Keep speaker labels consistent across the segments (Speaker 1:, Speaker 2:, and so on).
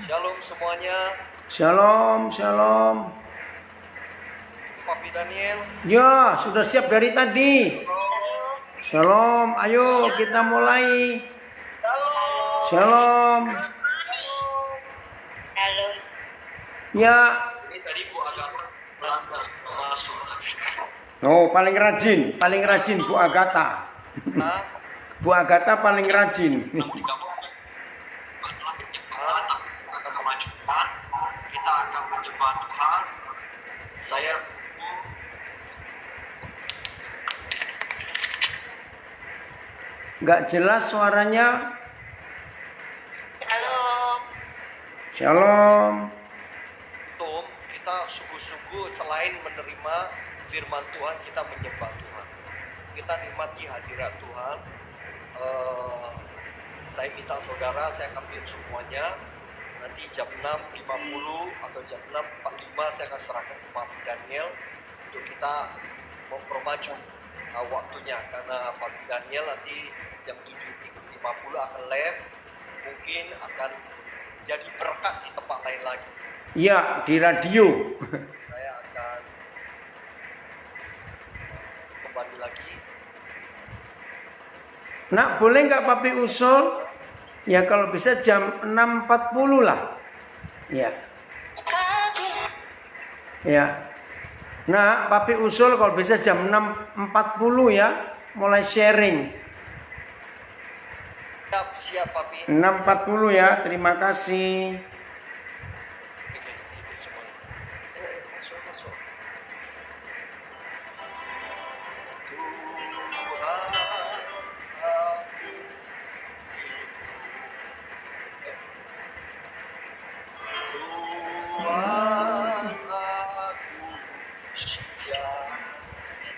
Speaker 1: Shalom semuanya.
Speaker 2: Shalom, shalom.
Speaker 1: Papi Daniel.
Speaker 2: Ya, sudah siap dari tadi. Shalom, ayo kita mulai. Shalom.
Speaker 3: Halo.
Speaker 2: Ya.
Speaker 1: Ini tadi Bu Agatha masuk.
Speaker 2: Oh, paling rajin Bu Agatha.
Speaker 1: Nah,
Speaker 2: Bu Agatha paling rajin.
Speaker 1: akan kemajuan, kita akan menyembah Tuhan. Saya
Speaker 2: Nggak jelas suaranya.
Speaker 3: Halo.
Speaker 2: Shalom.
Speaker 1: kita sungguh-sungguh selain menerima firman Tuhan, kita menyembah Tuhan. Kita nikmati hadirat Tuhan. Saya minta saudara, saya ambil semuanya. Nanti jam 6.50 atau jam 6.45 saya akan serahkan ke Papi Daniel untuk kita mempermaju waktunya, karena Papi Daniel nanti jam 7.50 akan live, mungkin akan jadi berkat di tempat lain lagi.
Speaker 2: Ya, di radio.
Speaker 1: Saya akan kembali lagi.
Speaker 2: Nak, boleh nggak Papi usul? Ya kalau bisa jam 6.40 lah. Ya. Ya. Nah, Papi usul kalau bisa jam 6.40 ya, mulai sharing.
Speaker 1: Siap Papi.
Speaker 2: 6.40 ya, terima kasih.
Speaker 1: Masuk.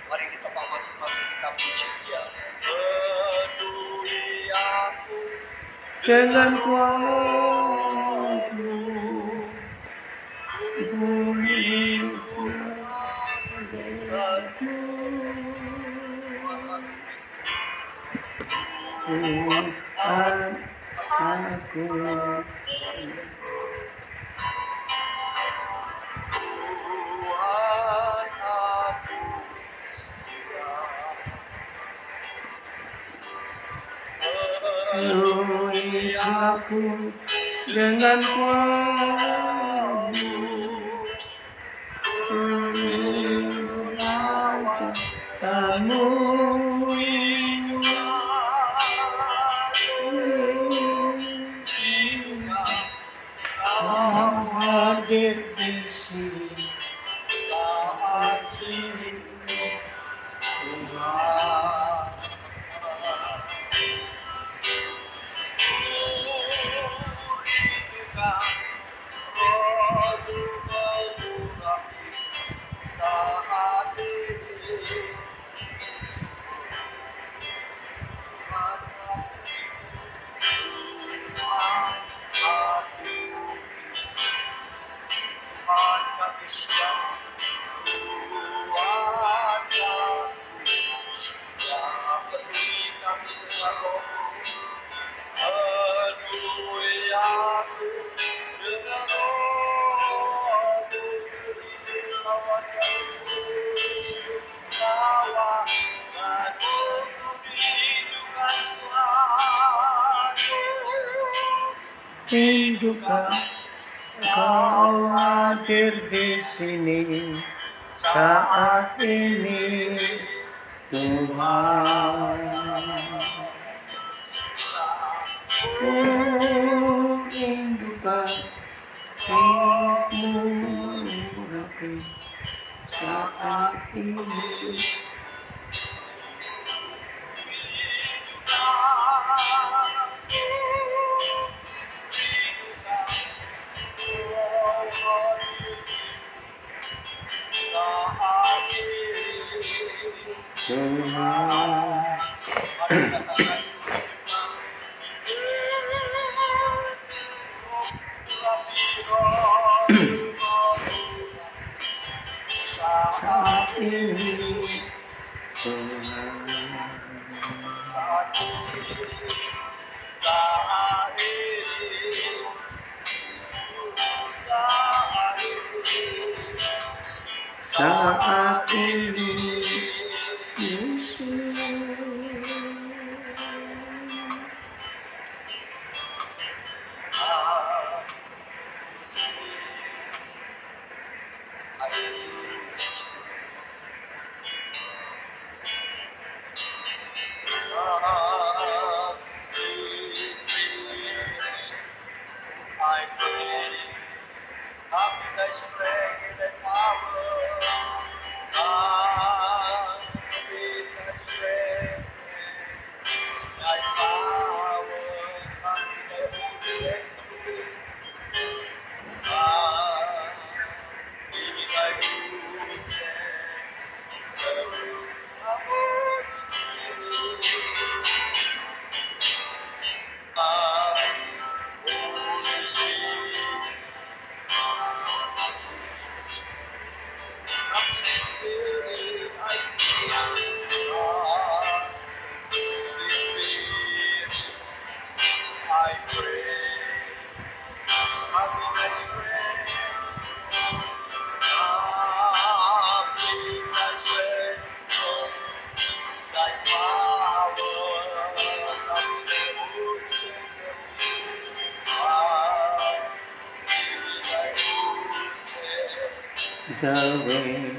Speaker 1: Mari di tempat masing-masing kita puji Dia. Peduli aku
Speaker 2: Dengan kuatmu, buliku denganku, Tuhan aku.
Speaker 1: Tuhan aku setia.
Speaker 2: Penuhi aku dengan kuatmu, perlindungan jasamu, kau hadir di sini saat ini, Tuhan. Hidupkan kau hadir di sini saat ini, Tuhan. Hidupkan kamu mengurapi saat ini. Saat ini, saat ini Yesus.
Speaker 1: I pray, have thy strength and power. With thy strength and thy power, come in thy ocean. Give me thy ocean. Holy Spirit. Holy Spirit. Sweet Spirit, I pray, have thy strength, thy strength, thy power,
Speaker 2: The way.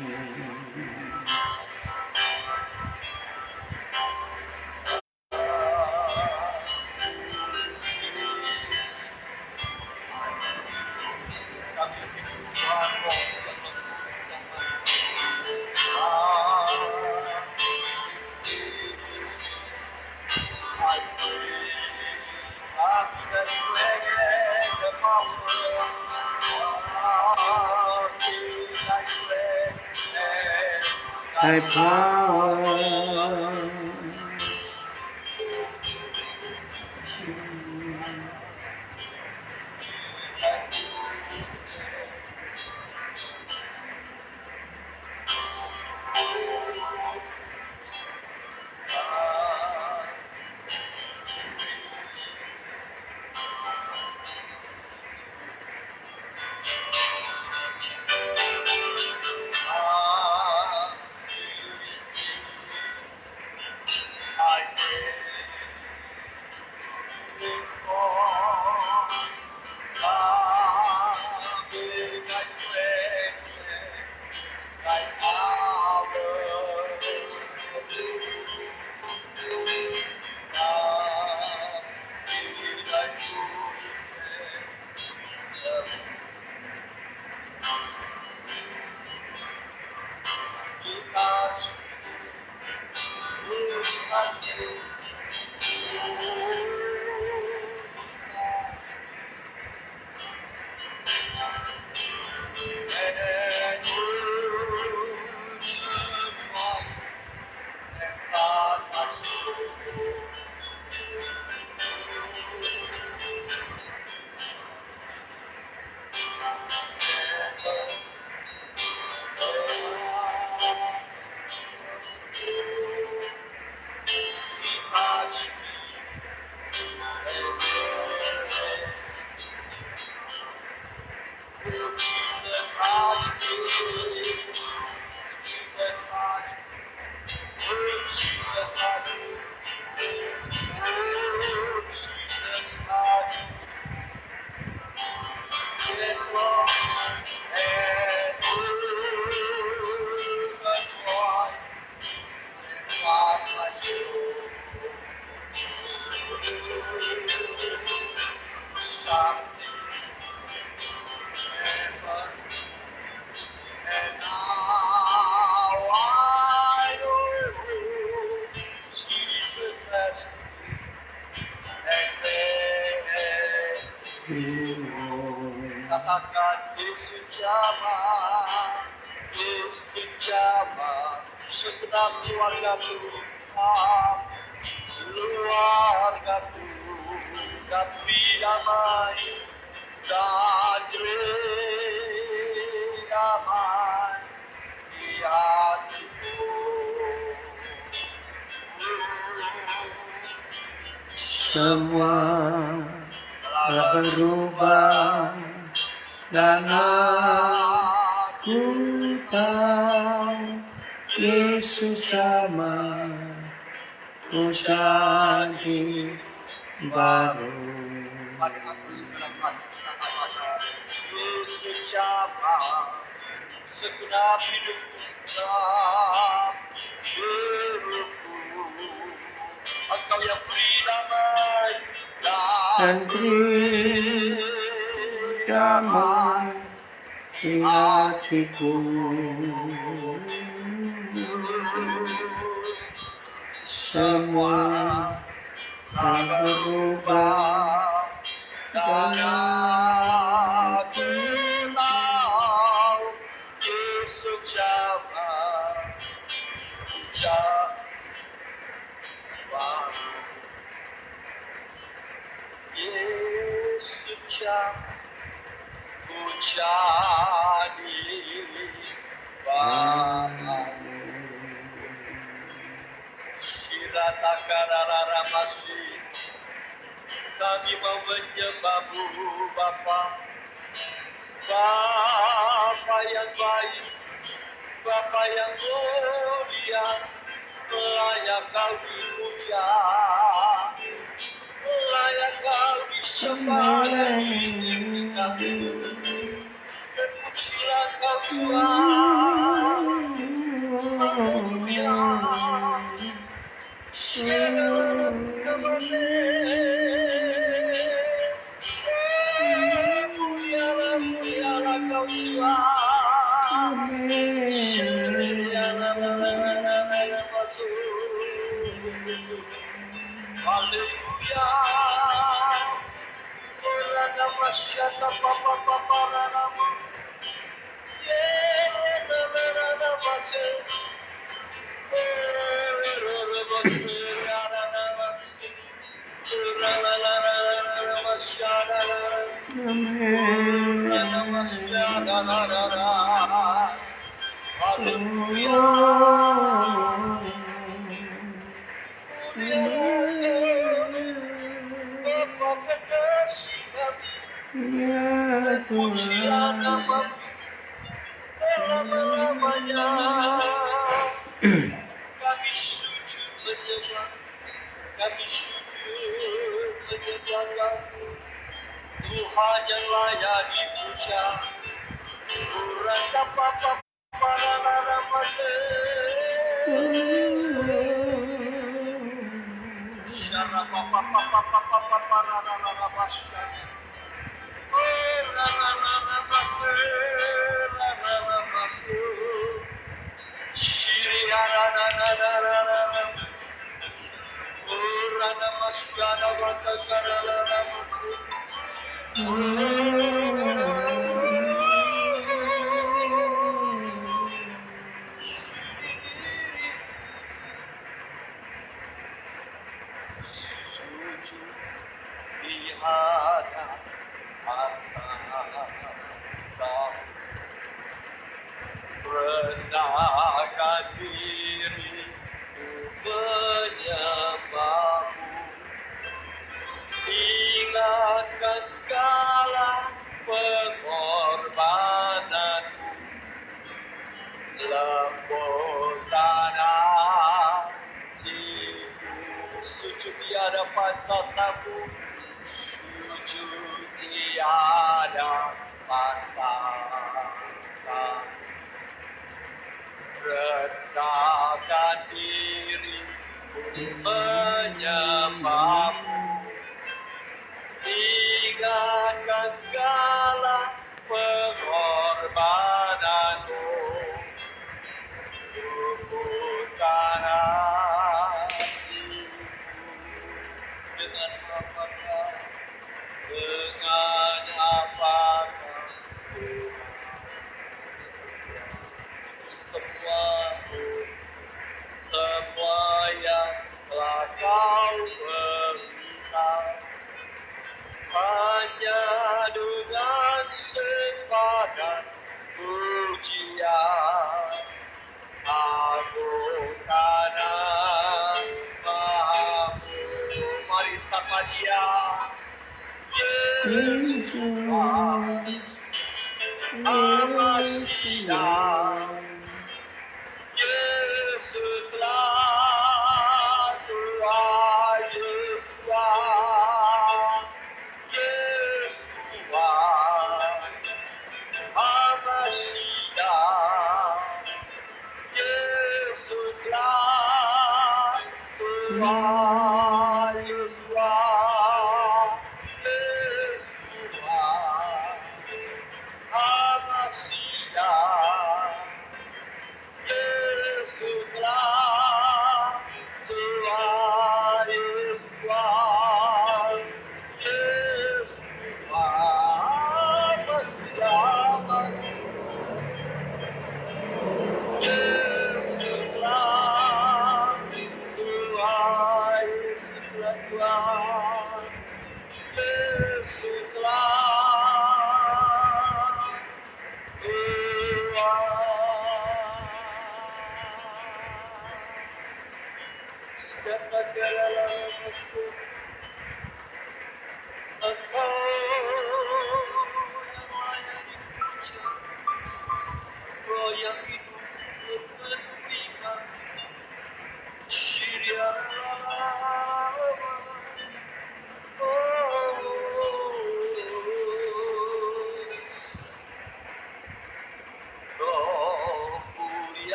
Speaker 2: Thy power.
Speaker 1: Katakan Yesus jamah, Yesus jamah, segenap keluarga Tuhan, keluarga-Ku dapat damai dan damai di hatiku.
Speaker 2: Semua telah berubah dan aku tahu bersama ku jadi baru.
Speaker 1: Mari aku segerakan Yesus Jama segenap hidupku segenap hidupku Engkau yang beri damai
Speaker 2: Dan beri damai di hatiku. Semua tak berubah karena aku tahu Yesus Jama Yesus Jama ku jadi baru. Shiratakarara masih kami mau menyembahmu Bapa, Bapa yang baik, Bapa yang mulia, layak kau dipuja, layak kau disembah dan ditinggikan. Terpujilah kau Tuhan, Haleluya. Mulialah kau Tuhan. Haleluya. Ya
Speaker 1: Pujilah
Speaker 2: Tuhan,
Speaker 1: namamu selama-lamanya. Kami sujud menyembah, kami sujud menyembah Tuhan yang layak dipuja. Urang papa para naramase. Syara papa para naramase. Rendahkan diri menyembahmu, ingatkan segala pengorbananmu, lembutkan hatiku, sujud di hadapan tatamu, sujud di hadapan tatamu. Rendahkan diri menyembahmu, ingatkan segala pengorbananmu, lembutkan hatiku dengan apakah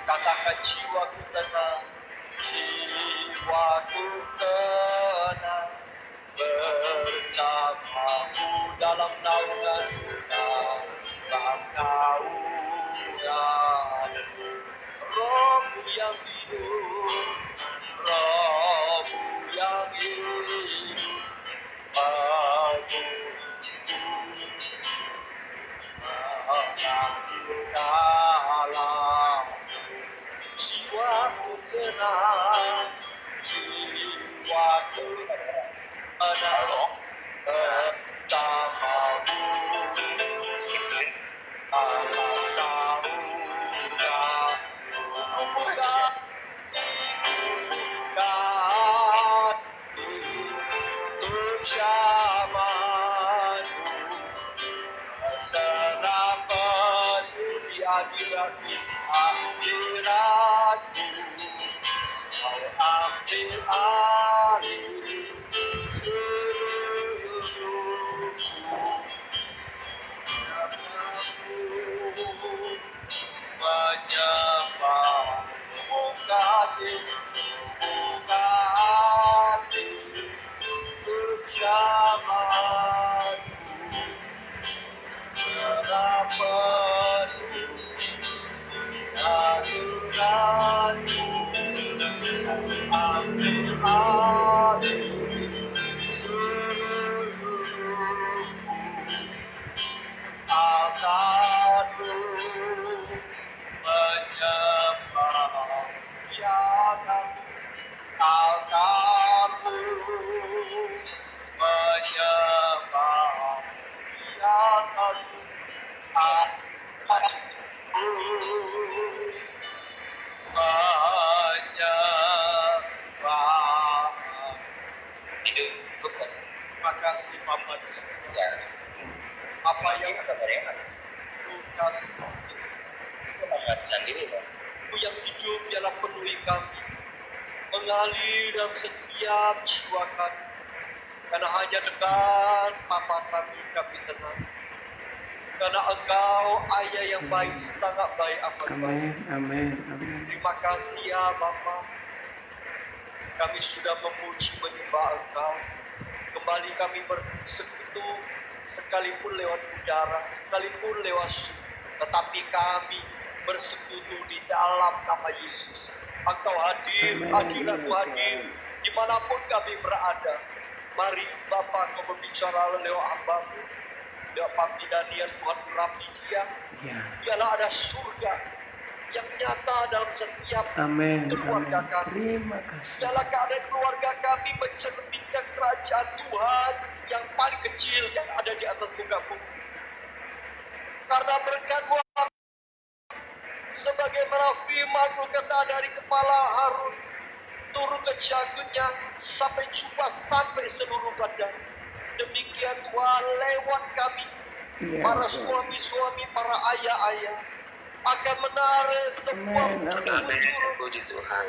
Speaker 1: Katakan jiwaku tenang, jiwaku tenang, bersamamu dalam naunganmu, dalam naunganmu. Rohmu yang hidup, Rohmu yang hidup, menghibur dalam jiwaku tenang, jiwaku tenang, bersamamu dalam naungan. Bukan ucapanmu, serapanmu di hadiratmu, hadiratmu. Kau ambil alih seluruhku, siapapun menyembah, buka hati, buka hati, ucapanmu, serapanmu, hadiratmu. Ambil alih seluruhku, akanku menyembah tiadamu, akanku menyembah tiadamu, akanku menyembah. Terima kasih Bapa di surga. Apa yang Tugas Mu yang hidup biarlah penuhi kami, mengalir dalam setiap jiwa kami, karena hanya dengan Bapa kami tenang, karena Engkau Ayah yang baik, sangat baik, amat baik.
Speaker 2: Amin, amin.
Speaker 1: Terima kasih ya Bapa, kami sudah memuji menyembah Engkau. Kembali kami bersekutu, sekalipun lewat udara, sekalipun lewat suhu, tetapi kami bersekutu di dalam nama Yesus. Engkau hadir, hadiratmu hadir, dimanapun kami berada. Mari Bapa, Kau berbicara lewat hamba-Mu, lewat Papi Daniel, Tuhan urapi dia. Biarlah ada surga yang nyata dalam setiap keluarga kami.
Speaker 2: Terima kasih.
Speaker 1: Biarlah keadaan keluarga kami mencerminkan kerajaan Tuhan yang paling kecil yang ada di atas muka bumi. Karena berkat-Mu sebagaimana firman berkata dari kepala Harun turun ke jangkutnya sampai jubah sampai seluruh badan. Demikian Tuhan lewat kami, para suami-suami, para ayah-ayah, akan menarik sebuah
Speaker 3: Puji Tuhan.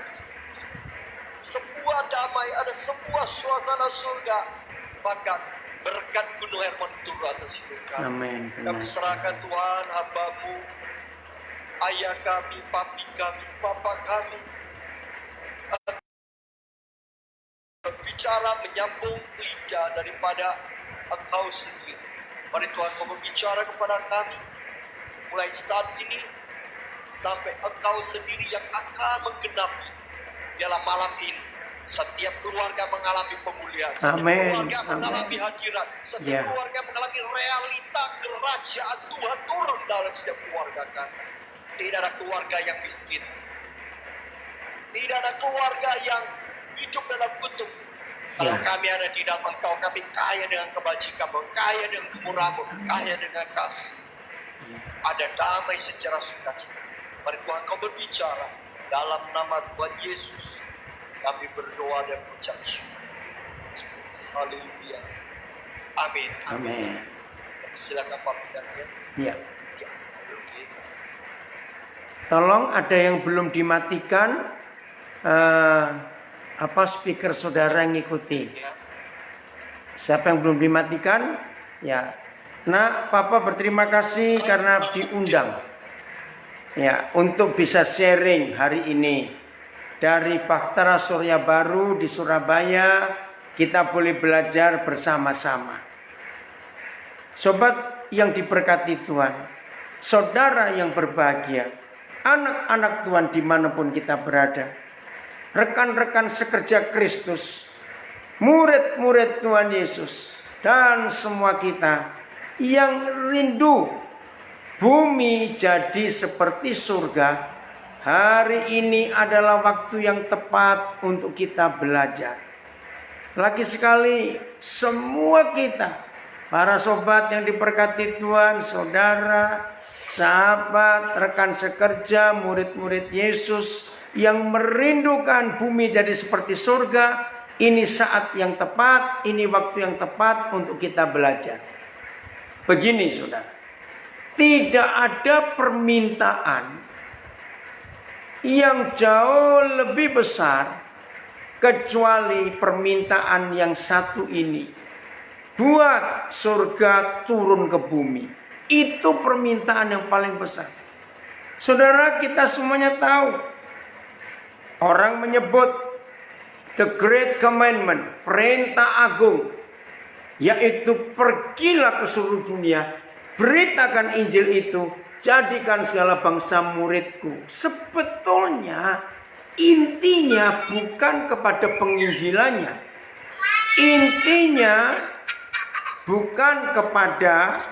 Speaker 1: sebuah damai, ada sebuah suasana surga. Bahkan Berkat Gunung Hermon turun atas hidup kami.
Speaker 2: Amin.
Speaker 1: Kami serahkan Tuhan hamba-Mu, ayah kami, papi kami, papa kami, berbicara menyambung lidah daripada Engkau sendiri. Mari Tuhan Kau berbicara kepada kami mulai saat ini sampai Engkau sendiri yang akan menggenapi dalam malam ini. Setiap keluarga mengalami pemulihan, setiap
Speaker 2: Amin.
Speaker 1: keluarga
Speaker 2: Amin.
Speaker 1: mengalami hadirat, setiap
Speaker 2: Ya.
Speaker 1: keluarga mengalami realita kerajaan Tuhan turun dalam setiap keluarga kami. Tidak ada keluarga yang miskin, tidak ada keluarga yang hidup dalam kutuk. Kalau
Speaker 2: Ya.
Speaker 1: kami ada di dalam Engkau, kami kaya dengan kebajikan-Mu, kaya dengan kemurahan-Mu, kaya dengan kasih. Ada damai secara sukacita. Mari Tuhan Kau berbicara dalam nama Tuhan Yesus. Kami berdoa dan mengucap syukur. Haleluya. Amin.
Speaker 2: Amin.
Speaker 1: Silakan Pak Daniel.
Speaker 2: Ya.
Speaker 1: Ya. Oke.
Speaker 2: Tolong ada yang belum dimatikan speaker saudara yang ngikuti.
Speaker 1: Ya.
Speaker 2: Siapa yang belum dimatikan? Ya. Nah, Papa berterima kasih karena diundang. Ya, untuk bisa sharing hari ini. Dari Bahtera Surya Baru di Surabaya, kita boleh belajar bersama-sama. Sobat yang diberkati Tuhan, saudara yang berbahagia, anak-anak Tuhan dimanapun kita berada, rekan-rekan sekerja Kristus, murid-murid Tuhan Yesus, dan semua kita yang rindu bumi jadi seperti surga. Hari ini adalah waktu yang tepat untuk kita belajar. Lagi sekali, semua kita, para sobat yang diberkati Tuhan, saudara, sahabat, rekan sekerja, murid-murid Yesus yang merindukan bumi jadi seperti surga, ini saat yang tepat, ini waktu yang tepat untuk kita belajar. Begini, saudara, tidak ada permintaan yang jauh lebih besar kecuali permintaan yang satu ini. Buat surga turun ke bumi. Itu permintaan yang paling besar. Saudara, kita semuanya tahu. Orang menyebut the great commandment, perintah agung, yaitu pergilah ke seluruh dunia, beritakan Injil itu, jadikan segala bangsa muridku. Sebetulnya intinya bukan kepada penginjilannya. Intinya bukan kepada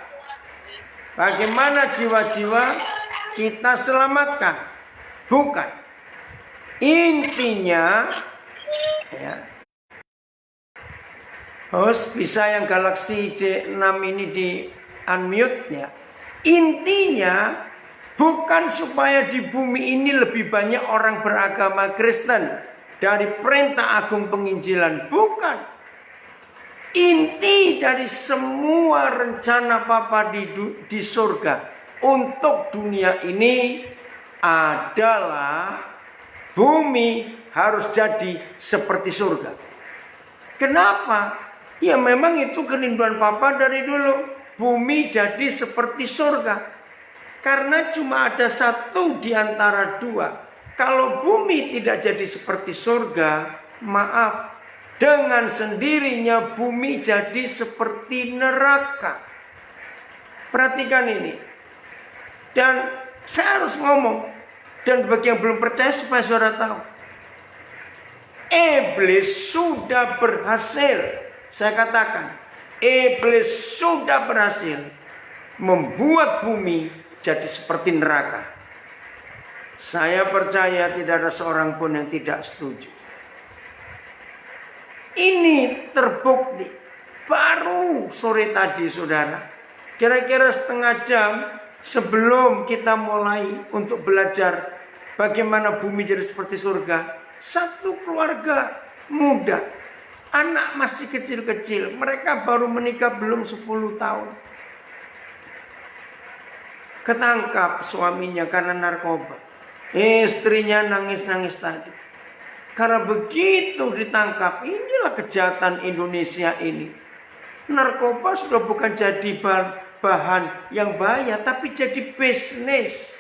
Speaker 2: bagaimana jiwa-jiwa kita selamatkan. Bukan. Intinya ya. Host, bisa yang Galaxy J6 ini di unmute ya. Intinya bukan supaya di bumi ini lebih banyak orang beragama Kristen dari perintah agung penginjilan. Bukan. Inti dari semua rencana Papa di surga untuk dunia ini adalah bumi harus jadi seperti surga. Kenapa? Ya memang itu kerinduan Papa dari dulu. Bumi jadi seperti surga. Karena cuma ada satu di antara dua. Kalau bumi tidak jadi seperti surga, maaf, dengan sendirinya bumi jadi seperti neraka. Perhatikan ini. Dan saya harus ngomong. Dan bagi yang belum percaya supaya saudara tahu. Iblis sudah berhasil. Saya katakan. Iblis sudah berhasil membuat bumi jadi seperti neraka. Saya percaya tidak ada seorang pun yang tidak setuju. Ini terbukti baru sore tadi, saudara. Kira-kira setengah jam sebelum kita mulai untuk belajar bagaimana bumi jadi seperti surga, satu keluarga muda, anak masih kecil-kecil, mereka baru menikah belum 10 tahun. Ketangkap suaminya karena narkoba. Istrinya nangis-nangis tadi. Karena begitu ditangkap, inilah kejahatan Indonesia ini. Narkoba sudah bukan jadi bahan yang bahaya, tapi jadi bisnis.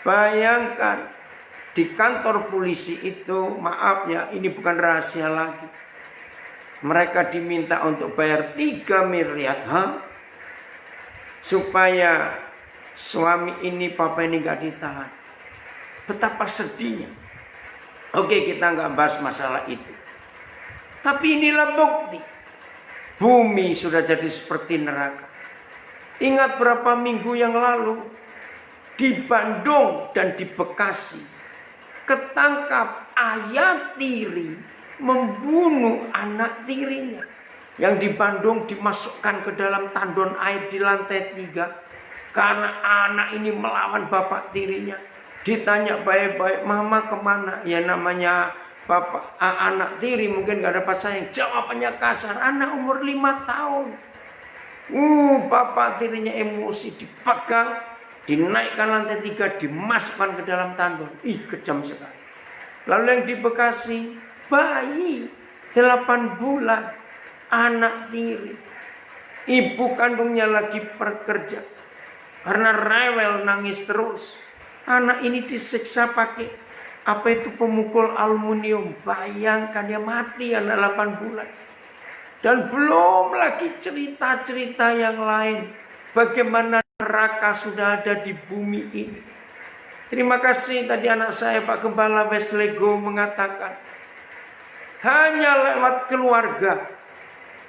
Speaker 2: Bayangkan di kantor polisi itu, maaf ya, ini bukan rahasia lagi. Mereka diminta untuk bayar 3 miliar, supaya suami ini, papa ini gak ditahan. Betapa sedihnya. Oke, kita nggak bahas masalah itu. Tapi inilah bukti. Bumi sudah jadi seperti neraka. Ingat berapa minggu yang lalu di Bandung dan di Bekasi ketangkap ayah tiri membunuh anak tirinya. Yang di Bandung dimasukkan ke dalam tandon air di lantai 3 karena anak ini melawan bapak tirinya. Ditanya baik-baik, mama kemana? Ya namanya bapak anak tiri mungkin gak dapat sayang. Jawabannya kasar, anak umur 5 tahun. Bapak tirinya emosi, dipegang, dinaikkan lantai 3, dimasukkan ke dalam tandon. Kejam sekali. Lalu yang di Bekasi, bayi 8 bulan, anak tiri. Ibu kandungnya lagi bekerja karena rewel, nangis terus. Anak ini disiksa pakai pemukul aluminium. Bayangkan, dia mati anak 8 bulan. Dan belum lagi cerita-cerita yang lain. Bagaimana neraka sudah ada di bumi ini. Terima kasih tadi anak saya Pak Gembala Weslego mengatakan, hanya lewat keluarga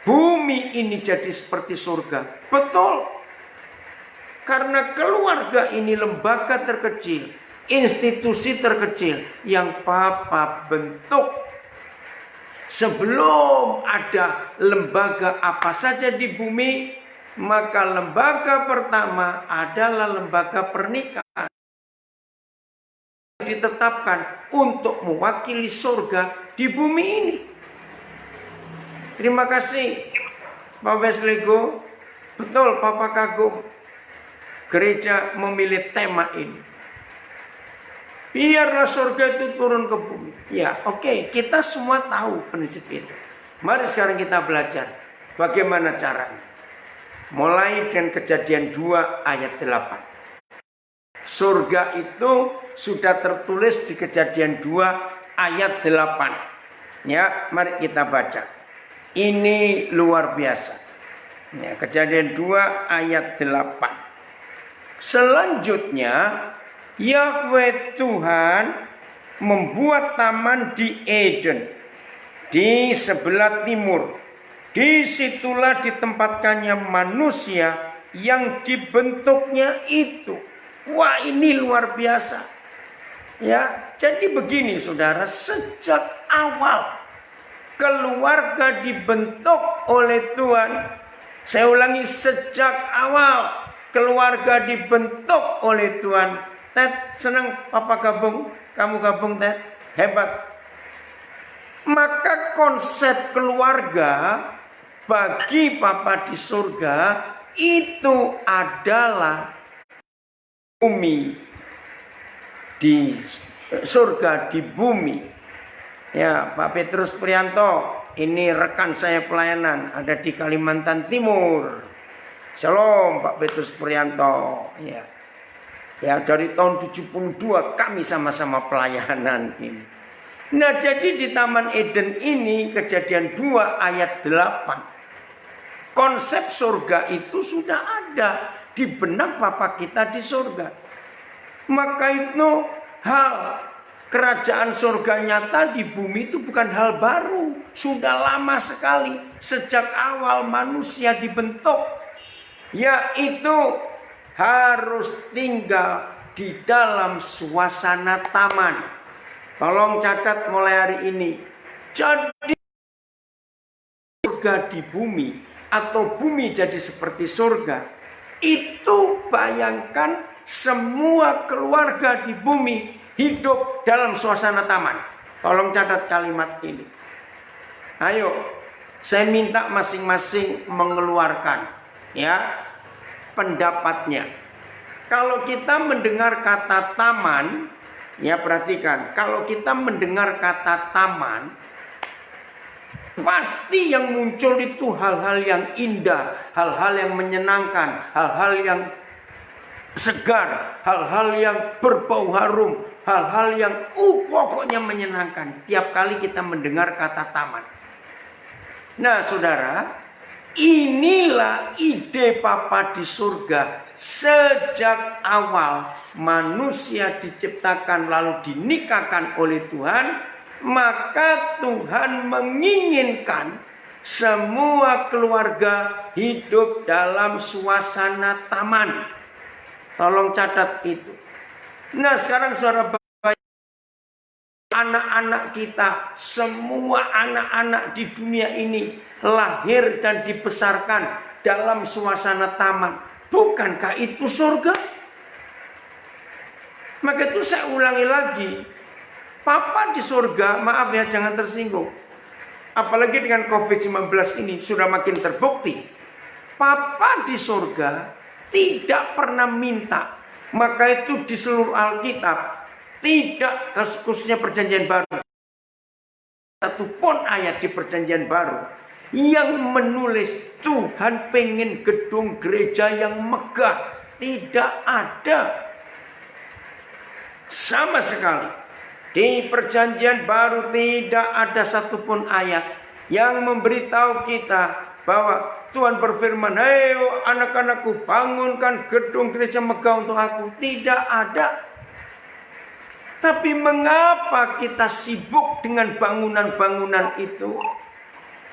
Speaker 2: bumi ini jadi seperti surga. Betul. Karena keluarga ini lembaga terkecil, institusi terkecil yang papa bentuk. Sebelum ada lembaga apa saja di bumi, maka lembaga pertama adalah lembaga pernikahan. Ditetapkan untuk mewakili surga di bumi ini. Terima kasih Pak Weslego. Betul, Papa kagum. Gereja memilih tema ini. Biarlah surga itu turun ke bumi. Ya, oke, kita semua tahu prinsip itu. Mari sekarang kita belajar bagaimana caranya. Mulai dengan Kejadian 2 ayat 8. Surga itu sudah tertulis di Kejadian 2 ayat 8. Ya, mari kita baca. Ini luar biasa. Ya, Kejadian 2 ayat 8. Selanjutnya Yahweh Tuhan membuat taman di Eden di sebelah timur. Disitulah ditempatkannya manusia yang dibentuknya itu. Wah, ini luar biasa. Ya, jadi begini saudara, sejak awal keluarga dibentuk oleh Tuhan. Saya ulangi, sejak awal keluarga dibentuk oleh Tuhan. Ted, senang Papa gabung, kamu gabung Ted, hebat. Maka konsep keluarga bagi Papa di surga itu adalah bumi di surga di bumi. Ya, Pak Petrus Prianto, ini rekan saya pelayanan, ada di Kalimantan Timur. Shalom Pak Petrus Prianto. Ya. Ya, dari tahun 72 kami sama-sama pelayanan ini. Nah, jadi di Taman Eden ini Kejadian 2 ayat 8. Konsep surga itu sudah ada di benak Bapa kita di surga. Maka itu hal kerajaan surga nyata di bumi itu bukan hal baru. Sudah lama sekali sejak awal manusia dibentuk. Yaitu harus tinggal di dalam suasana taman. Tolong catat mulai hari ini. Jadi surga di bumi atau bumi jadi seperti surga. Itu bayangkan semua keluarga di bumi hidup dalam suasana taman. Tolong catat kalimat ini. Ayo, saya minta masing-masing mengeluarkan pendapatnya. Kalau kita mendengar kata taman, ya perhatikan, kalau kita mendengar kata taman, pasti yang muncul itu hal-hal yang indah, hal-hal yang menyenangkan, hal-hal yang segar, hal-hal yang berbau harum, hal-hal yang pokoknya menyenangkan. Tiap kali kita mendengar kata taman. Nah saudara, inilah ide Papa di surga. Sejak awal manusia diciptakan lalu dinikahkan oleh Tuhan, maka Tuhan menginginkan semua keluarga hidup dalam suasana taman. Tolong catat itu. Nah sekarang saudara, anak-anak kita, semua anak-anak di dunia ini lahir dan dibesarkan dalam suasana taman. Bukankah itu surga? Maka itu saya ulangi lagi, Papa di surga, maaf ya jangan tersinggung. Apalagi dengan COVID-19 ini sudah makin terbukti. Papa di surga tidak pernah minta. Maka itu di seluruh Alkitab, tidak, khususnya perjanjian baru, satu pun ayat di perjanjian baru yang menulis Tuhan pengen gedung gereja yang megah. Tidak ada sama sekali. Di perjanjian baru tidak ada satupun ayat yang memberitahu kita bahwa Tuhan berfirman, "Hei anak-anakku, bangunkan gedung gereja megah untuk aku." Tidak ada. Tapi mengapa kita sibuk dengan bangunan-bangunan itu?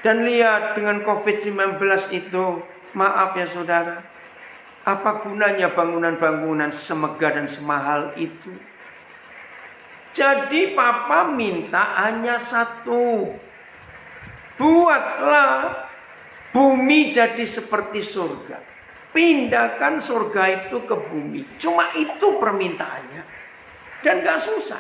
Speaker 2: Dan lihat dengan COVID-19 itu, maaf ya saudara, apa gunanya bangunan-bangunan semegah dan semahal itu? Jadi Papa minta hanya satu. Buatlah bumi jadi seperti surga. Pindahkan surga itu ke bumi. Cuma itu permintaannya. Dan gak susah.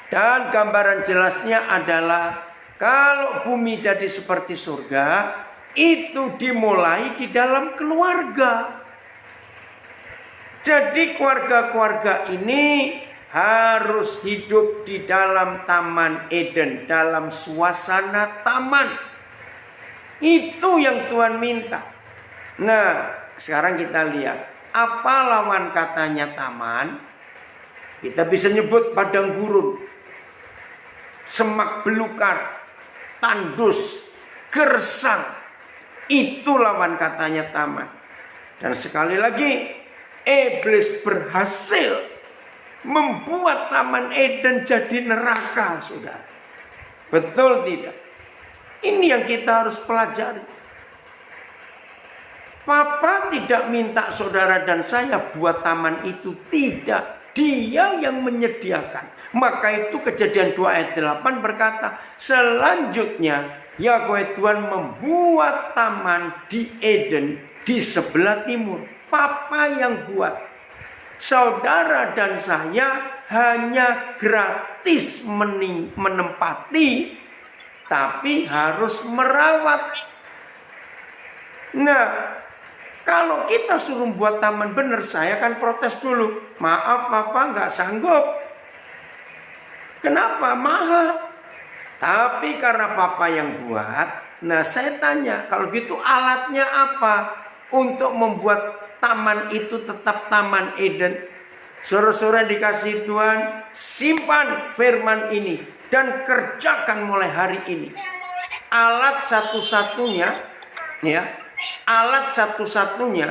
Speaker 2: Dan gambaran jelasnya adalah kalau bumi jadi seperti surga, itu dimulai di dalam keluarga. Jadi keluarga-keluarga ini harus hidup di dalam Taman Eden, dalam suasana taman. Itu yang Tuhan minta. Nah, sekarang kita lihat, apa lawan katanya taman? Kita bisa nyebut padang gurun, semak belukar, tandus, gersang. Itu lawan katanya taman. Dan sekali lagi, iblis berhasil membuat Taman Eden jadi neraka, saudara. Betul tidak? Ini yang kita harus pelajari. Papa tidak minta saudara dan saya buat taman itu, tidak. Dia yang menyediakan. Maka itu Kejadian 2 ayat 8 berkata, selanjutnya Yahweh Tuhan membuat taman di Eden di sebelah timur. Papa yang buat. Saudara dan saya hanya gratis menempati, tapi harus merawat. Nah, kalau kita suruh buat taman benar, saya akan protes dulu. Maaf Papa, nggak sanggup. Kenapa? Mahal. Tapi karena Papa yang buat, nah saya tanya, kalau gitu alatnya apa untuk membuat taman itu tetap Taman Eden? Saudara-saudara dikasih Tuhan, simpan firman ini dan kerjakan mulai hari ini. Alat satu-satunya, ya, alat satu-satunya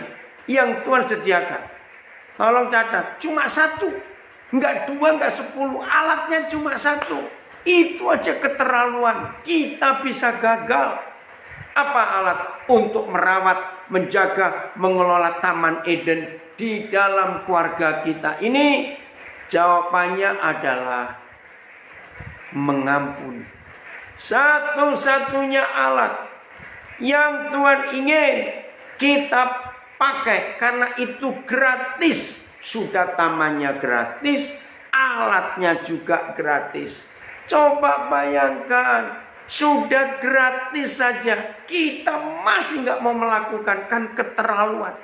Speaker 2: yang Tuhan sediakan. Tolong catat, cuma satu. Enggak 2, enggak 10. Alatnya cuma satu. Itu aja keterlaluan. Kita bisa gagal. Apa alat untuk merawat, menjaga, mengelola Taman Eden di dalam keluarga kita ini? Jawabannya adalah mengampuni. Satu-satunya alat yang Tuhan ingin kita pakai, karena itu gratis. Sudah tamannya gratis, alatnya juga gratis. Coba bayangkan, sudah gratis saja kita masih nggak mau melakukan, kan keterlaluan.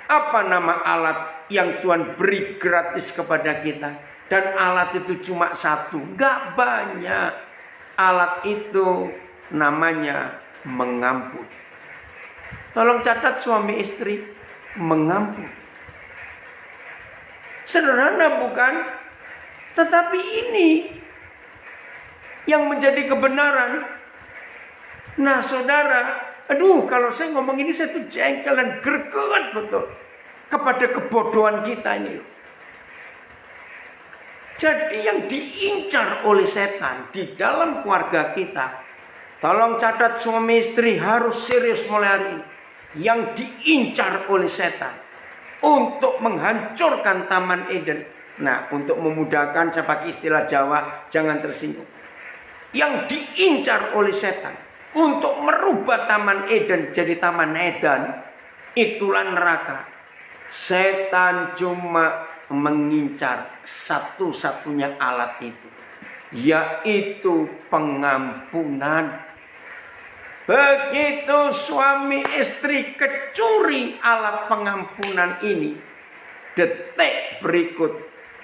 Speaker 2: Apa nama alat yang Tuhan beri gratis kepada kita? Dan alat itu cuma satu, nggak banyak. Alat itu namanya mengampuni. Tolong catat suami istri, mengampuni. Sederhana bukan? Tetapi ini yang menjadi kebenaran. Nah saudara, aduh kalau saya ngomong ini saya tuh jengkel dan greget betul kepada kebodohan kita ini. Jadi yang diincar oleh setan di dalam keluarga kita, tolong catat suami istri harus serius mulai hari ini. Yang diincar oleh setan untuk menghancurkan Taman Eden. Nah, untuk memudahkan saya pakai istilah Jawa, jangan tersinggung. Yang diincar oleh setan untuk merubah Taman Eden jadi Taman Edan, itulah neraka. Setan cuma mengincar satu-satunya alat itu, yaitu pengampunan. Begitu suami istri kecuri alat pengampunan ini, detik berikut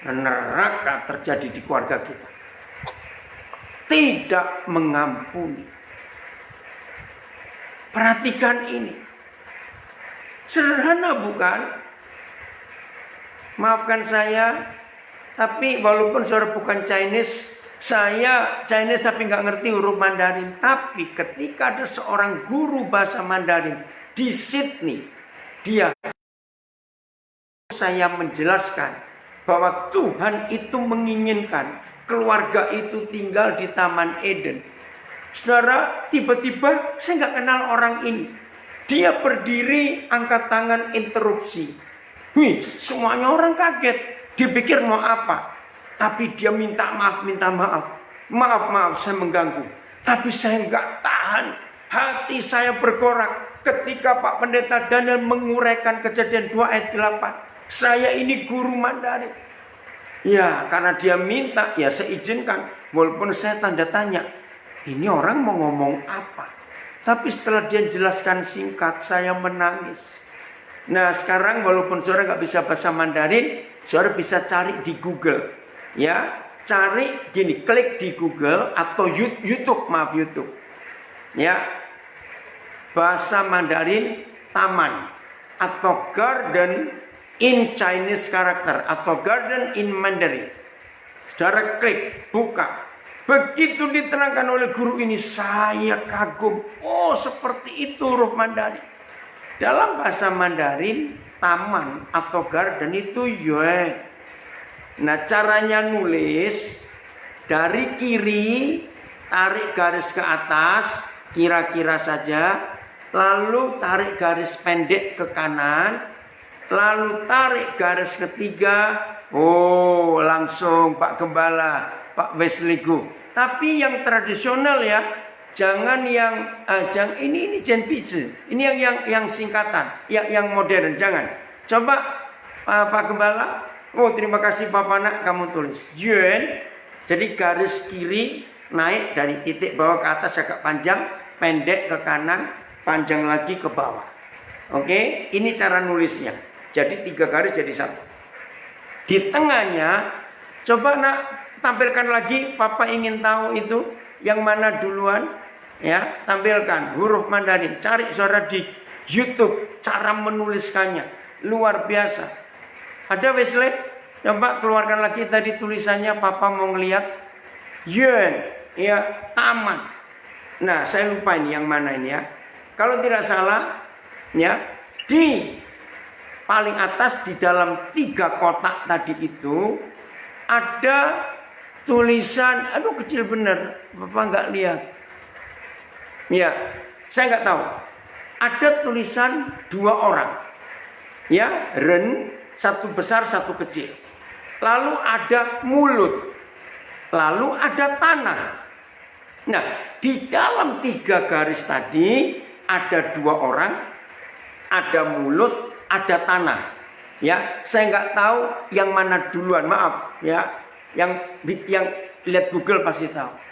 Speaker 2: neraka terjadi di keluarga kita. Tidak mengampuni. Perhatikan ini. Sederhana bukan? Maafkan saya, tapi walaupun saudara bukan Chinese, saya Chinese tapi nggak ngerti huruf Mandarin. Tapi ketika ada seorang guru bahasa Mandarin di Sydney, saya menjelaskan bahwa Tuhan itu menginginkan keluarga itu tinggal di Taman Eden. Saudara, tiba-tiba saya nggak kenal orang ini. Dia berdiri, angkat tangan, interupsi. Wih, semuanya orang kaget. Dipikir mau apa? Tapi dia minta maaf, minta maaf. Maaf, saya mengganggu. Tapi saya nggak tahan. Hati saya bergorak ketika Pak Pendeta Daniel menguraikan Kejadian 2 ayat 8. Saya ini guru Mandarin. Ya, karena dia minta, ya saya izinkan. Walaupun saya tanda tanya, ini orang mau ngomong apa? Tapi setelah dia jelaskan singkat, saya menangis. Nah sekarang walaupun saudara nggak bisa bahasa Mandarin, saudara bisa cari di Google, ya, cari gini, klik di Google atau YouTube, ya, bahasa Mandarin taman atau garden in Chinese character atau garden in Mandarin. Saudara klik, buka. Begitu diterangkan oleh guru ini, saya kagum. Oh seperti itu huruf Mandarin. Dalam bahasa Mandarin, taman atau garden itu yue. Nah caranya nulis, dari kiri tarik garis ke atas, kira-kira saja. Lalu tarik garis pendek ke kanan. Lalu tarik garis ketiga. Oh langsung Pak Gembala, Pak Wesley Gu. Tapi yang tradisional ya. Jangan yang ini Jen Pizi. Ini yang singkatan, yang modern, jangan. Coba Pak Gembala. Oh, terima kasih Bapak Nak, kamu tulis. Yuan. Jadi garis kiri naik dari titik bawah ke atas agak panjang, pendek ke kanan, panjang lagi ke bawah. Oke, ini cara nulisnya. Jadi 3 garis jadi 1. Di tengahnya coba Nak tampilkan lagi, Papa ingin tahu itu yang mana duluan. Ya, tampilkan huruf Mandarin. Cari saudara di YouTube cara menuliskannya luar biasa. Ada Wesley? Coba keluarkan lagi tadi tulisannya, Papa mau ngelihat. Yuan, ya, taman. Nah, saya lupa ini yang mana ini ya. Kalau tidak salah, ya, di paling atas di dalam 3 kotak tadi itu ada tulisan, aduh kecil bener, Bapak nggak lihat. Ya, saya nggak tahu. Ada tulisan 2 orang. Ya, ren, 1 besar, 1 kecil. Lalu ada mulut. Lalu ada tanah. Nah, di dalam 3 garis tadi ada 2 orang, ada mulut, ada tanah. Ya, saya nggak tahu yang mana duluan, maaf. Ya, yang lihat Google pasti tahu.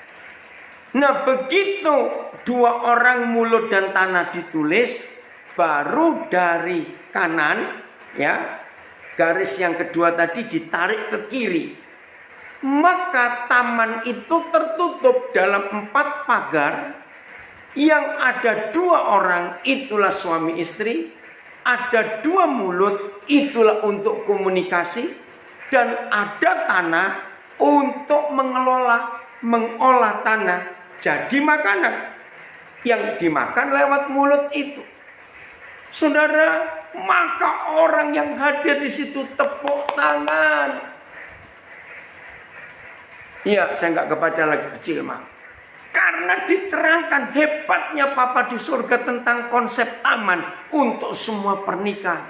Speaker 2: Nah begitu 2 orang mulut dan tanah ditulis, baru dari kanan, ya, garis yang kedua tadi ditarik ke kiri. Maka taman itu tertutup dalam 4 pagar. Yang ada 2 orang itulah suami istri. Ada 2 mulut itulah untuk komunikasi. Dan ada tanah untuk mengolah tanah jadi makanan. Yang dimakan lewat mulut itu. Saudara, maka orang yang hadir di situ tepuk tangan. Iya, saya nggak kebaca lagi kecil mah. Karena diterangkan hebatnya Papa di surga tentang konsep taman untuk semua pernikahan.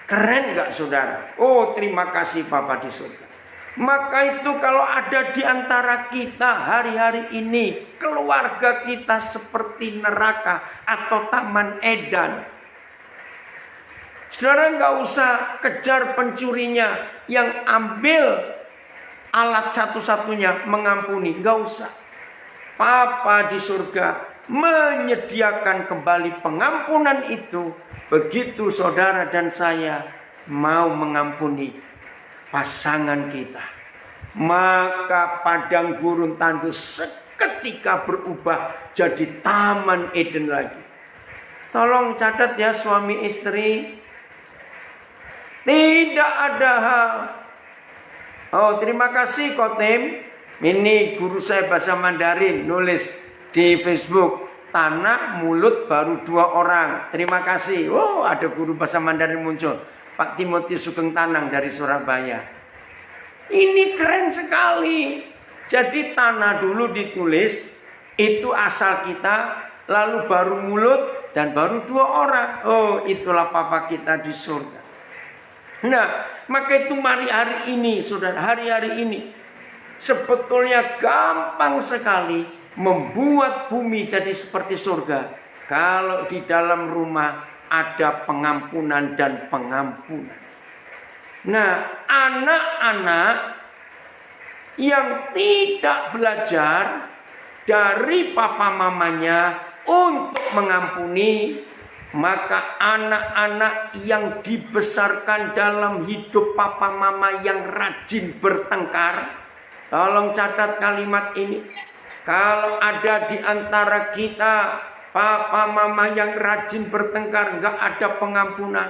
Speaker 2: Keren nggak saudara? Oh, terima kasih Papa di surga. Maka itu kalau ada di antara kita hari-hari ini, keluarga kita seperti neraka atau taman Eden. Saudara nggak usah kejar pencurinya yang ambil alat satu-satunya mengampuni, nggak usah. Papa di surga menyediakan kembali pengampunan itu begitu saudara dan saya mau mengampuni pasangan kita. Maka padang gurun tandus seketika berubah jadi taman Eden lagi. Tolong catat ya suami istri. Tidak ada hal. Oh, terima kasih Kotim. Ini guru saya bahasa Mandarin nulis di Facebook. Tanah mulut baru 2 orang. Terima kasih. Oh, ada guru bahasa Mandarin muncul. Pak Timothy Sugeng Tanang dari Surabaya. Ini keren sekali. Jadi tanah dulu ditulis, itu asal kita, lalu baru mulut, dan baru 2 orang. Oh, itulah Papa kita di surga. Nah, maka itu mari hari ini, saudara, hari-hari ini, sebetulnya gampang sekali membuat bumi jadi seperti surga. Kalau di dalam rumah ada pengampunan dan pengampunan. Nah, anak-anak yang tidak belajar dari papa mamanya untuk mengampuni, maka anak-anak yang dibesarkan dalam hidup papa mama yang rajin bertengkar. Tolong catat kalimat ini. Kalau ada di antara kita papa mama yang rajin bertengkar, nggak ada pengampunan,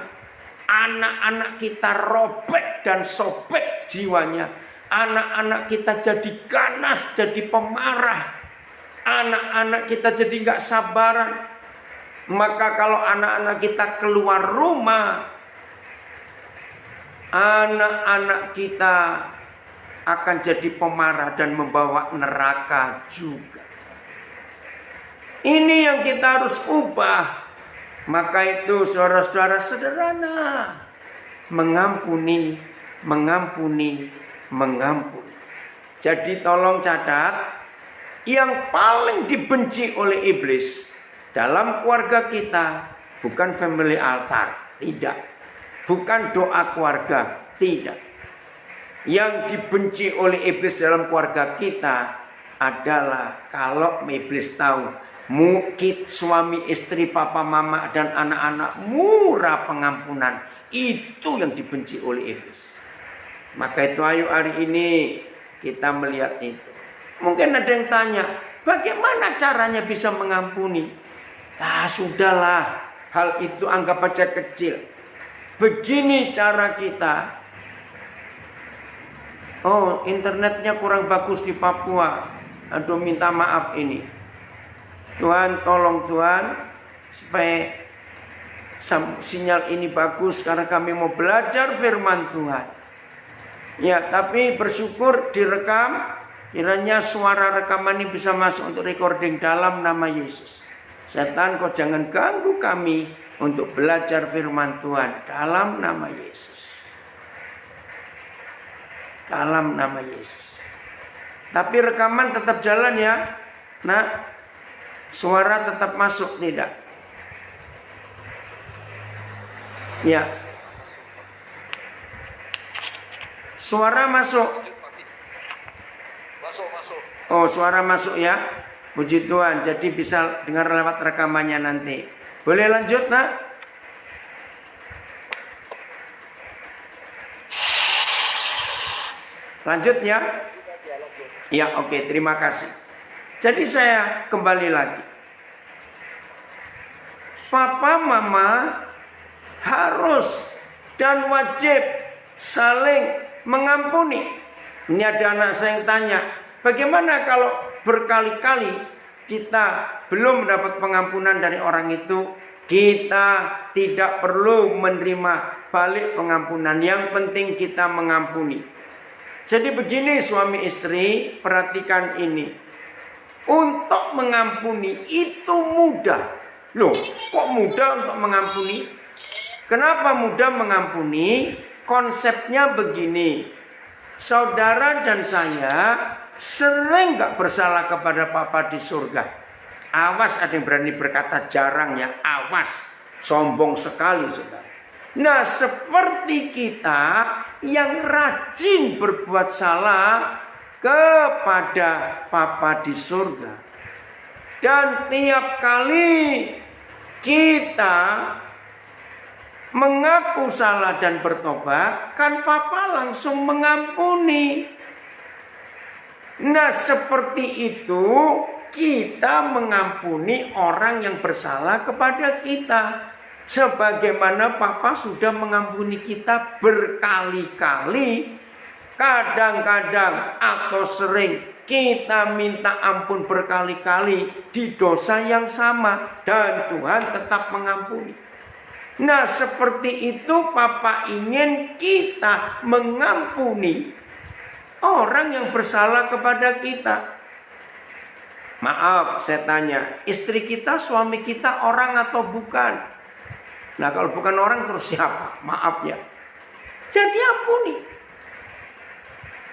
Speaker 2: anak-anak kita robek dan sobek jiwanya. Anak-anak kita jadi ganas, jadi pemarah. Anak-anak kita jadi nggak sabaran. Maka kalau anak-anak kita keluar rumah, anak-anak kita akan jadi pemarah dan membawa neraka juga. Ini yang kita harus ubah. Maka itu saudara-saudara sederhana. Mengampuni, mengampuni, mengampuni. Jadi tolong catat. Yang paling dibenci oleh iblis dalam keluarga kita bukan family altar. Tidak. Bukan doa keluarga. Tidak. Yang dibenci oleh iblis dalam keluarga kita adalah kalau iblis tahu mungkin suami istri papa mama dan anak-anak murah pengampunan, itu yang dibenci oleh iblis. Maka itu ayo hari ini kita melihat itu. Mungkin ada yang tanya, bagaimana caranya bisa mengampuni? Nah, sudahlah, hal itu anggap aja kecil. Begini cara kita. Oh, internetnya kurang bagus di Papua. Aduh, minta maaf ini. Tuhan, tolong Tuhan, supaya sinyal ini bagus karena kami mau belajar firman Tuhan. Ya, tapi bersyukur direkam. Kiranya suara rekaman ini bisa masuk untuk recording dalam nama Yesus. Setan, kau jangan ganggu kami untuk belajar firman Tuhan dalam nama Yesus. Dalam nama Yesus. Tapi rekaman tetap jalan ya. Nah, suara tetap masuk tidak? Ya. Suara masuk.
Speaker 1: Masuk.
Speaker 2: Oh, suara masuk ya. Puji Tuhan. Jadi bisa dengar lewat rekamannya nanti. Boleh lanjut, Nak? Lanjut ya. Ya, oke, terima kasih. Jadi saya kembali lagi. Papa mama harus dan wajib saling mengampuni. Ini ada anak saya yang tanya, bagaimana kalau berkali-kali kita belum mendapat pengampunan dari orang itu? Kita tidak perlu menerima balik pengampunan. Yang penting kita mengampuni. Jadi begini suami istri, perhatikan ini. Untuk mengampuni itu mudah. Loh, kok mudah untuk mengampuni? Kenapa mudah mengampuni? Konsepnya begini. Saudara dan saya sering gak bersalah kepada Papa di surga. Awas, ada yang berani berkata jarang ya. Awas, sombong sekali saudara. Nah, seperti kita yang rajin berbuat salah kepada Papa di surga. Dan tiap kali kita mengaku salah dan bertobat, kan Papa langsung mengampuni. Nah, seperti itu kita mengampuni orang yang bersalah kepada kita. Sebagaimana Papa sudah mengampuni kita berkali-kali. Kadang-kadang atau sering kita minta ampun berkali-kali di dosa yang sama. Dan Tuhan tetap mengampuni. Nah, seperti itu Papa ingin kita mengampuni orang yang bersalah kepada kita. Maaf, saya tanya, istri kita, suami kita orang atau bukan? Nah, kalau bukan orang terus siapa? Maaf ya. Jadi ampuni.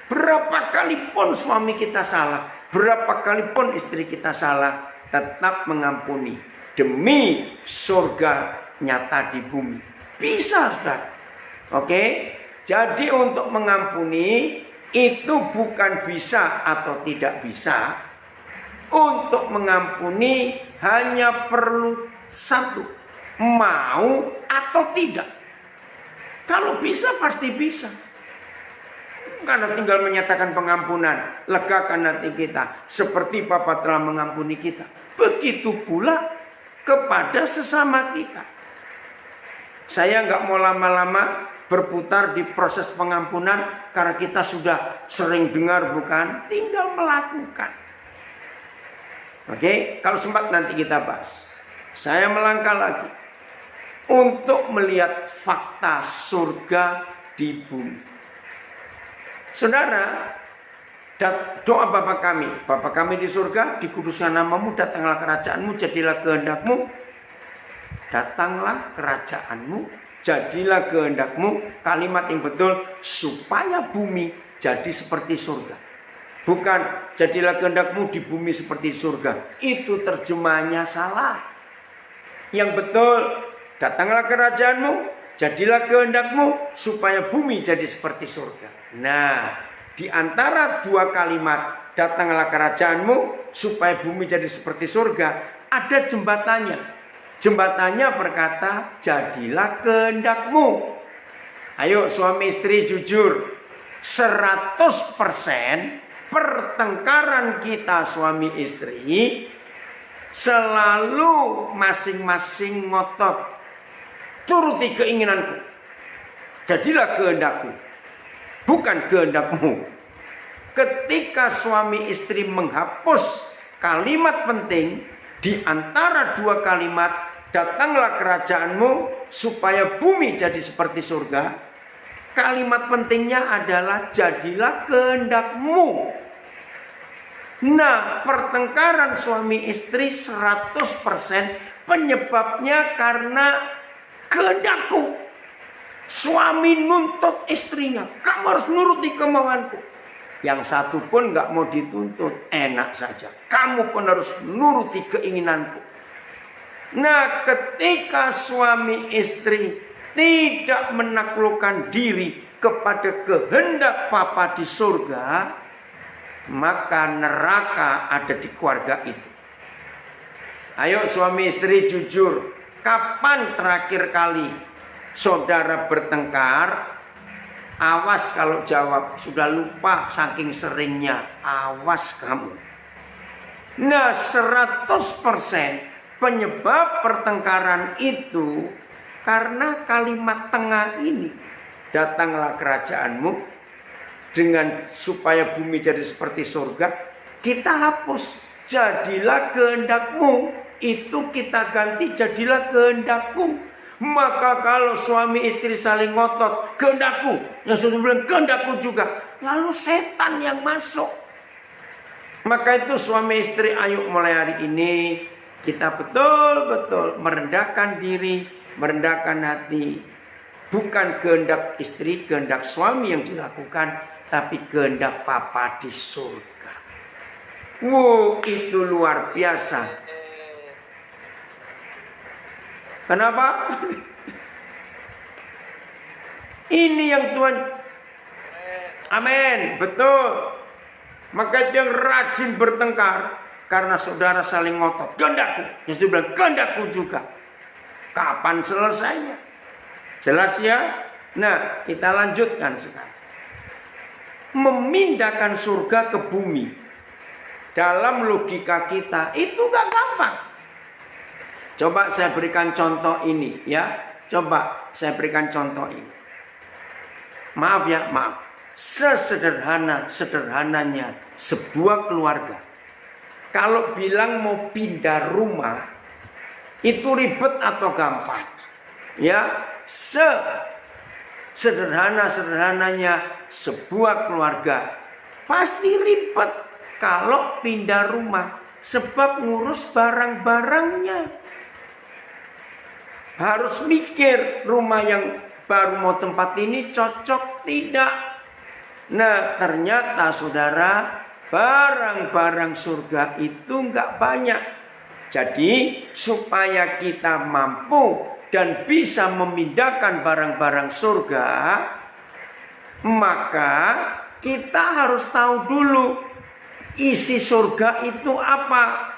Speaker 2: Berapa kali pun suami kita salah, berapa kali pun istri kita salah, tetap mengampuni. Demi surga nyata di bumi. Bisa, saudara. Oke? Jadi untuk mengampuni itu bukan bisa atau tidak bisa. Untuk mengampuni hanya perlu satu, mau atau tidak. Kalau bisa pasti bisa. Karena tinggal menyatakan pengampunan, legakan hati kita. Seperti Papa telah mengampuni kita. Begitu pula kepada sesama kita. Saya nggak mau lama-lama berputar di proses pengampunan. Karena kita sudah sering dengar bukan? Tinggal melakukan. Oke, kalau sempat nanti kita bahas. Saya melangkah lagi untuk melihat fakta surga di bumi. Saudara, doa Bapa kami di surga, dikuduskan namamu, datanglah kerajaanmu, jadilah kehendakmu. Datanglah kerajaanmu, jadilah kehendakmu. Kalimat yang betul, supaya bumi jadi seperti surga. Bukan jadilah kehendakmu di bumi seperti surga. Itu terjemahannya salah. Yang betul, datanglah kerajaanmu, jadilah kehendakmu, supaya bumi jadi seperti surga. Nah, di antara dua kalimat, datanglah kerajaanmu, supaya bumi jadi seperti surga, ada jembatannya. Jembatannya berkata, jadilah kehendakmu. Ayo suami istri jujur, 100% pertengkaran kita suami istri selalu masing-masing ngotot, turuti keinginanku, jadilah kehendakku, bukan kehendakmu. Ketika suami istri menghapus kalimat penting di antara dua kalimat, datanglah kerajaanmu supaya bumi jadi seperti surga, kalimat pentingnya adalah jadilah kehendakmu. Nah, pertengkaran suami istri 100% penyebabnya karena kehendakku. Suami nuntut istrinya, kamu harus nuruti kemauanku. Yang satu pun gak mau dituntut, enak saja. Kamu pun harus nuruti keinginanku. Nah, ketika suami istri tidak menaklukkan diri kepada kehendak Papa di surga, maka neraka ada di keluarga itu. Ayo suami istri jujur, kapan terakhir kali saudara bertengkar Awas kalau jawab sudah lupa saking seringnya. Awas kamu. Nah, 100% penyebab pertengkaran itu karena kalimat tengah ini. Datanglah kerajaanmu dengan supaya bumi jadi seperti surga. Kita hapus jadilah kehendakmu. Itu kita ganti jadilah kehendakku. Maka kalau suami istri saling ngotot, kehendakku, yang sudah bilang kehendakku juga, lalu setan yang masuk. Maka itu suami istri, ayo mulai hari ini kita betul-betul merendahkan diri, merendahkan hati. Bukan kehendak istri, kehendak suami yang dilakukan, tapi kehendak Papa di surga. Wow, itu luar biasa. Kenapa? Ini yang Tuhan. Amin, betul. Maka itu yang rajin bertengkar karena saudara saling ngotot. Kehendakku, yang sudah bilang kehendakku juga. Kapan selesainya? Jelas ya? Nah, kita lanjutkan sekarang. Memindahkan surga ke bumi dalam logika kita itu gak gampang. Coba saya berikan contoh ini ya. Coba saya berikan contoh ini. Maaf ya, maaf. Sesederhana-sederhananya sebuah keluarga. Kalau bilang mau pindah rumah, itu ribet atau gampang? Ya, sederhana-sederhananya sebuah keluarga pasti ribet kalau pindah rumah, sebab ngurus barang-barangnya. Harus mikir rumah yang baru mau tempat ini cocok tidak. Nah, ternyata saudara, barang-barang surga itu enggak banyak. Jadi supaya kita mampu dan bisa memindahkan barang-barang surga, maka kita harus tahu dulu isi surga itu apa.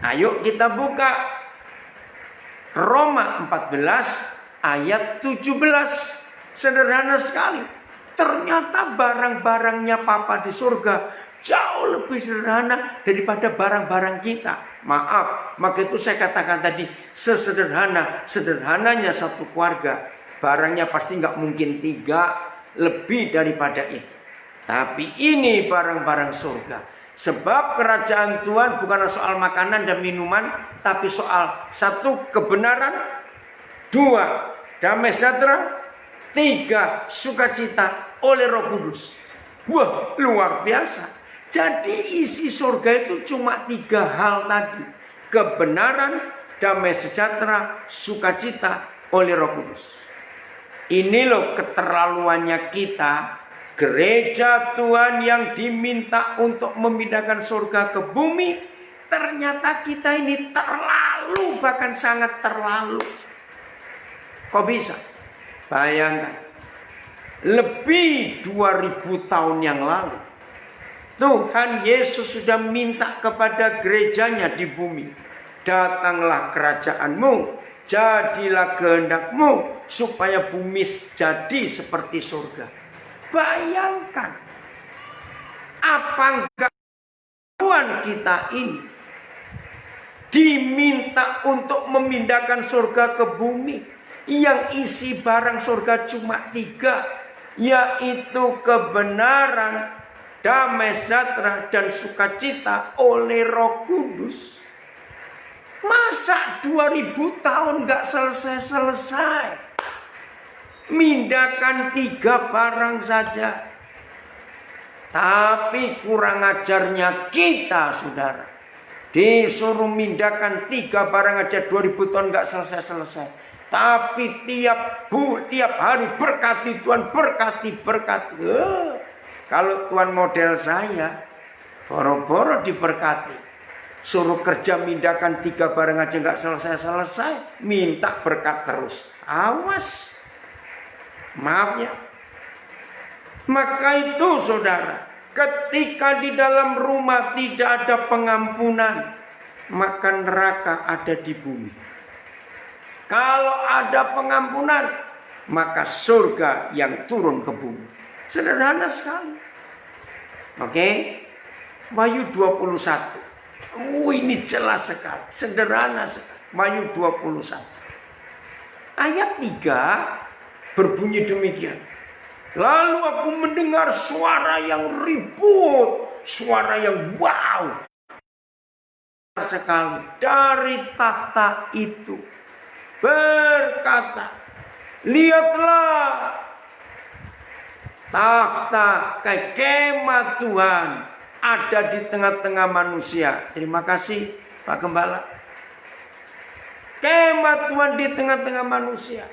Speaker 2: Ayo kita buka Roma 14 ayat 17. Sederhana sekali. Ternyata barang-barangnya Papa di surga jauh lebih sederhana daripada barang-barang kita. Maaf, maka itu saya katakan tadi, sesederhana-sederhananya satu keluarga, barangnya pasti nggak mungkin 3, lebih daripada itu. Tapi ini barang-barang surga. Sebab kerajaan Tuhan bukanlah soal makanan dan minuman, tapi soal 1, kebenaran, 2, damai sejahtera, 3, sukacita oleh Roh Kudus. Wah, luar biasa. Jadi isi surga itu cuma 3 hal tadi. Kebenaran, damai sejahtera, sukacita oleh Roh Kudus. Ini loh keterlaluannya kita. Gereja Tuhan yang diminta untuk memindahkan surga ke bumi. Ternyata kita ini terlalu, bahkan sangat terlalu. Kok bisa? Bayangkan. Lebih 2000 tahun yang lalu, Tuhan Yesus sudah minta kepada gerejanya di bumi. Datanglah kerajaanmu, jadilah kehendakmu, supaya bumi jadi seperti surga. Bayangkan, apa enggak Tuhan kita ini diminta untuk memindahkan surga ke bumi, yang isi barang surga cuma 3, yaitu kebenaran, damai sejahtera, dan sukacita oleh Roh Kudus. Masa 2000 tahun gak selesai-selesai? Mindahkan 3 barang saja. Tapi kurang ajarnya kita, saudara. Disuruh mindahkan 3 barang aja 2000 tahun gak selesai-selesai. Tapi tiap hari berkati Tuhan, berkati. Kalau Tuhan model saya, boro-boro diberkati. Suruh kerja mindahkan 3 barang aja gak selesai-selesai, minta berkat terus. Awas. Maaf ya. Maka itu saudara, ketika di dalam rumah tidak ada pengampunan, maka neraka ada di bumi. Kalau ada pengampunan, maka surga yang turun ke bumi. Sederhana sekali. Oke. Wahyu 21. Ini jelas sekali. Sederhana sekali. Wahyu 21. Ayat 3 berbunyi demikian. Lalu aku mendengar suara yang ribut, suara yang wow sekali dari takhta itu berkata, lihatlah takhta kemah Tuhan ada di tengah-tengah manusia. Terima kasih Pak Gembala. Kemah Tuhan di tengah-tengah manusia.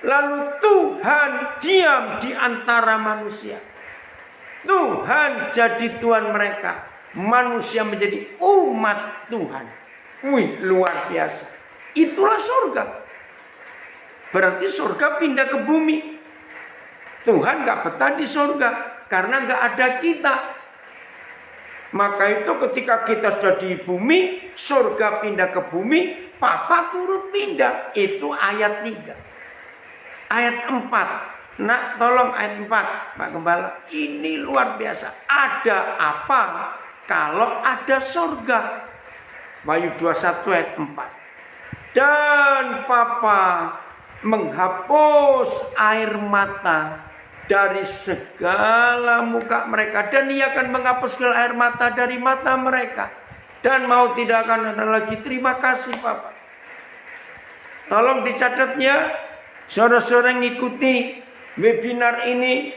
Speaker 2: Lalu Tuhan diam di antara manusia. Tuhan jadi Tuhan mereka. Manusia menjadi umat Tuhan. Wih, luar biasa. Itulah surga. Berarti surga pindah ke bumi. Tuhan gak betah di surga karena gak ada kita. Maka itu ketika kita sudah di bumi, surga pindah ke bumi, Papa turut pindah. Itu ayat 3. Ayat 4. Nah, tolong ayat 4, Pak Gembala. Ini luar biasa. Ada apa kalau ada surga? Wahyu 21 ayat 4. Dan Papa menghapus air mata dari segala muka mereka, dan ia akan menghapus segala air mata dari mata mereka, dan mau tidak akan ada lagi. Terima kasih Papa. Tolong dicatatnya, saudara-saudara yang ikuti webinar ini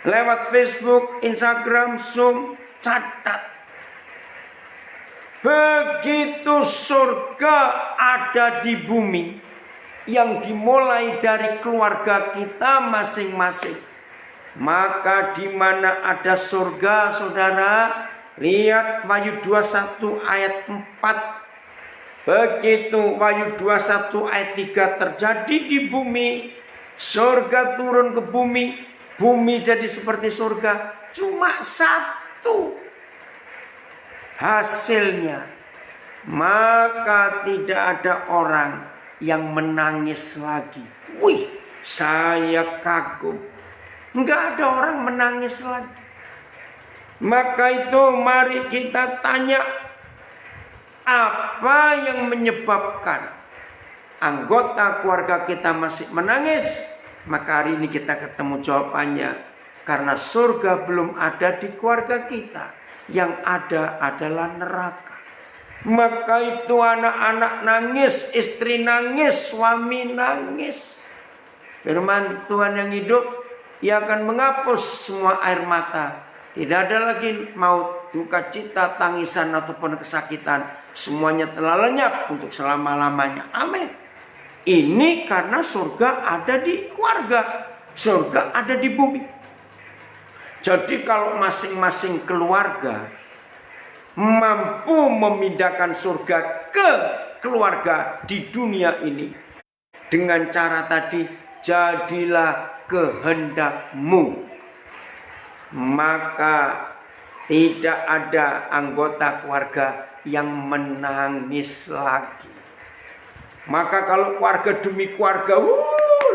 Speaker 2: lewat Facebook, Instagram, Zoom, catat. Begitu surga ada di bumi, yang dimulai dari keluarga kita masing-masing, maka di mana ada surga, saudara, lihat Wahyu 21 ayat 4. Begitu Wahyu 21 ayat 3 terjadi di bumi, surga turun ke bumi, bumi jadi seperti surga. Cuma satu hasilnya, maka tidak ada orang yang menangis lagi. Wih, saya kagum. Enggak ada orang menangis lagi. Maka itu mari kita tanya, apa yang menyebabkan anggota keluarga kita masih menangis? Maka hari ini kita ketemu jawabannya. Karena surga belum ada di keluarga kita. Yang ada adalah neraka. Maka itu anak-anak nangis, istri nangis, suami nangis. Firman Tuhan yang hidup, Ia akan menghapus semua air mata. Tidak ada lagi maut, duka cita, tangisan ataupun kesakitan. Semuanya telah lenyap untuk selama-lamanya. Amin. Ini karena surga ada di keluarga, surga ada di bumi. Jadi kalau masing-masing keluarga mampu memindahkan surga ke keluarga di dunia ini dengan cara tadi, jadilah kehendakmu, maka tidak ada anggota keluarga yang menangis lagi. Maka kalau keluarga demi keluarga,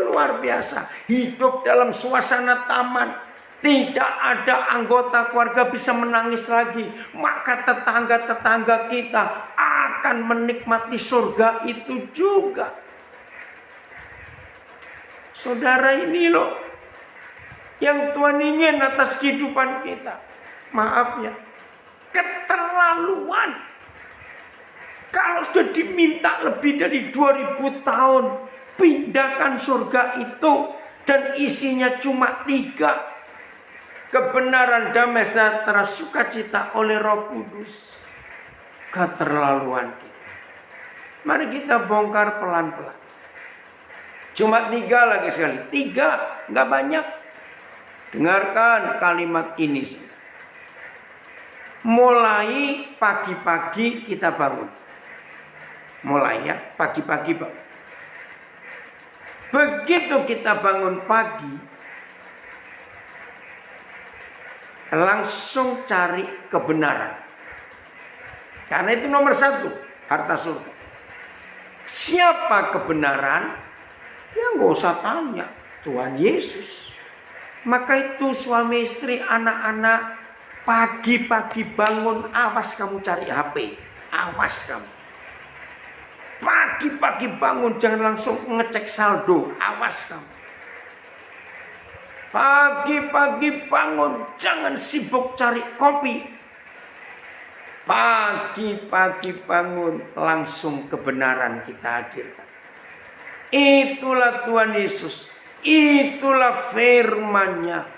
Speaker 2: luar biasa, hidup dalam suasana taman. Tidak ada anggota keluarga bisa menangis lagi. Maka tetangga-tetangga kita akan menikmati surga itu juga. Saudara, ini loh yang Tuhan ingin atas kehidupan kita. Maaf ya, keterlaluan. Kalau sudah diminta lebih dari 2000 tahun, pindahkan surga itu, dan isinya cuma 3. Kebenaran, damai, sejahtera, sukacita oleh Roh Kudus. Keterlaluan kita. Mari kita bongkar pelan-pelan. Cuma 3 lagi sekali. 3, nggak banyak. Dengarkan kalimat ini. Mulai pagi-pagi kita bangun. Mulai ya, pagi-pagi bangun. Begitu kita bangun pagi, langsung cari kebenaran. Karena itu nomor 1, harta surga. Siapa kebenaran? Ya nggak usah tanya. Tuhan Yesus. Maka itu suami istri, anak-anak, pagi-pagi bangun, awas kamu cari HP. Awas kamu. Pagi-pagi bangun, jangan langsung ngecek saldo. Awas kamu. Pagi-pagi bangun, jangan sibuk cari kopi. Pagi-pagi bangun, langsung kebenaran kita hadirkan. Itulah Tuhan Yesus. Itulah firman-Nya.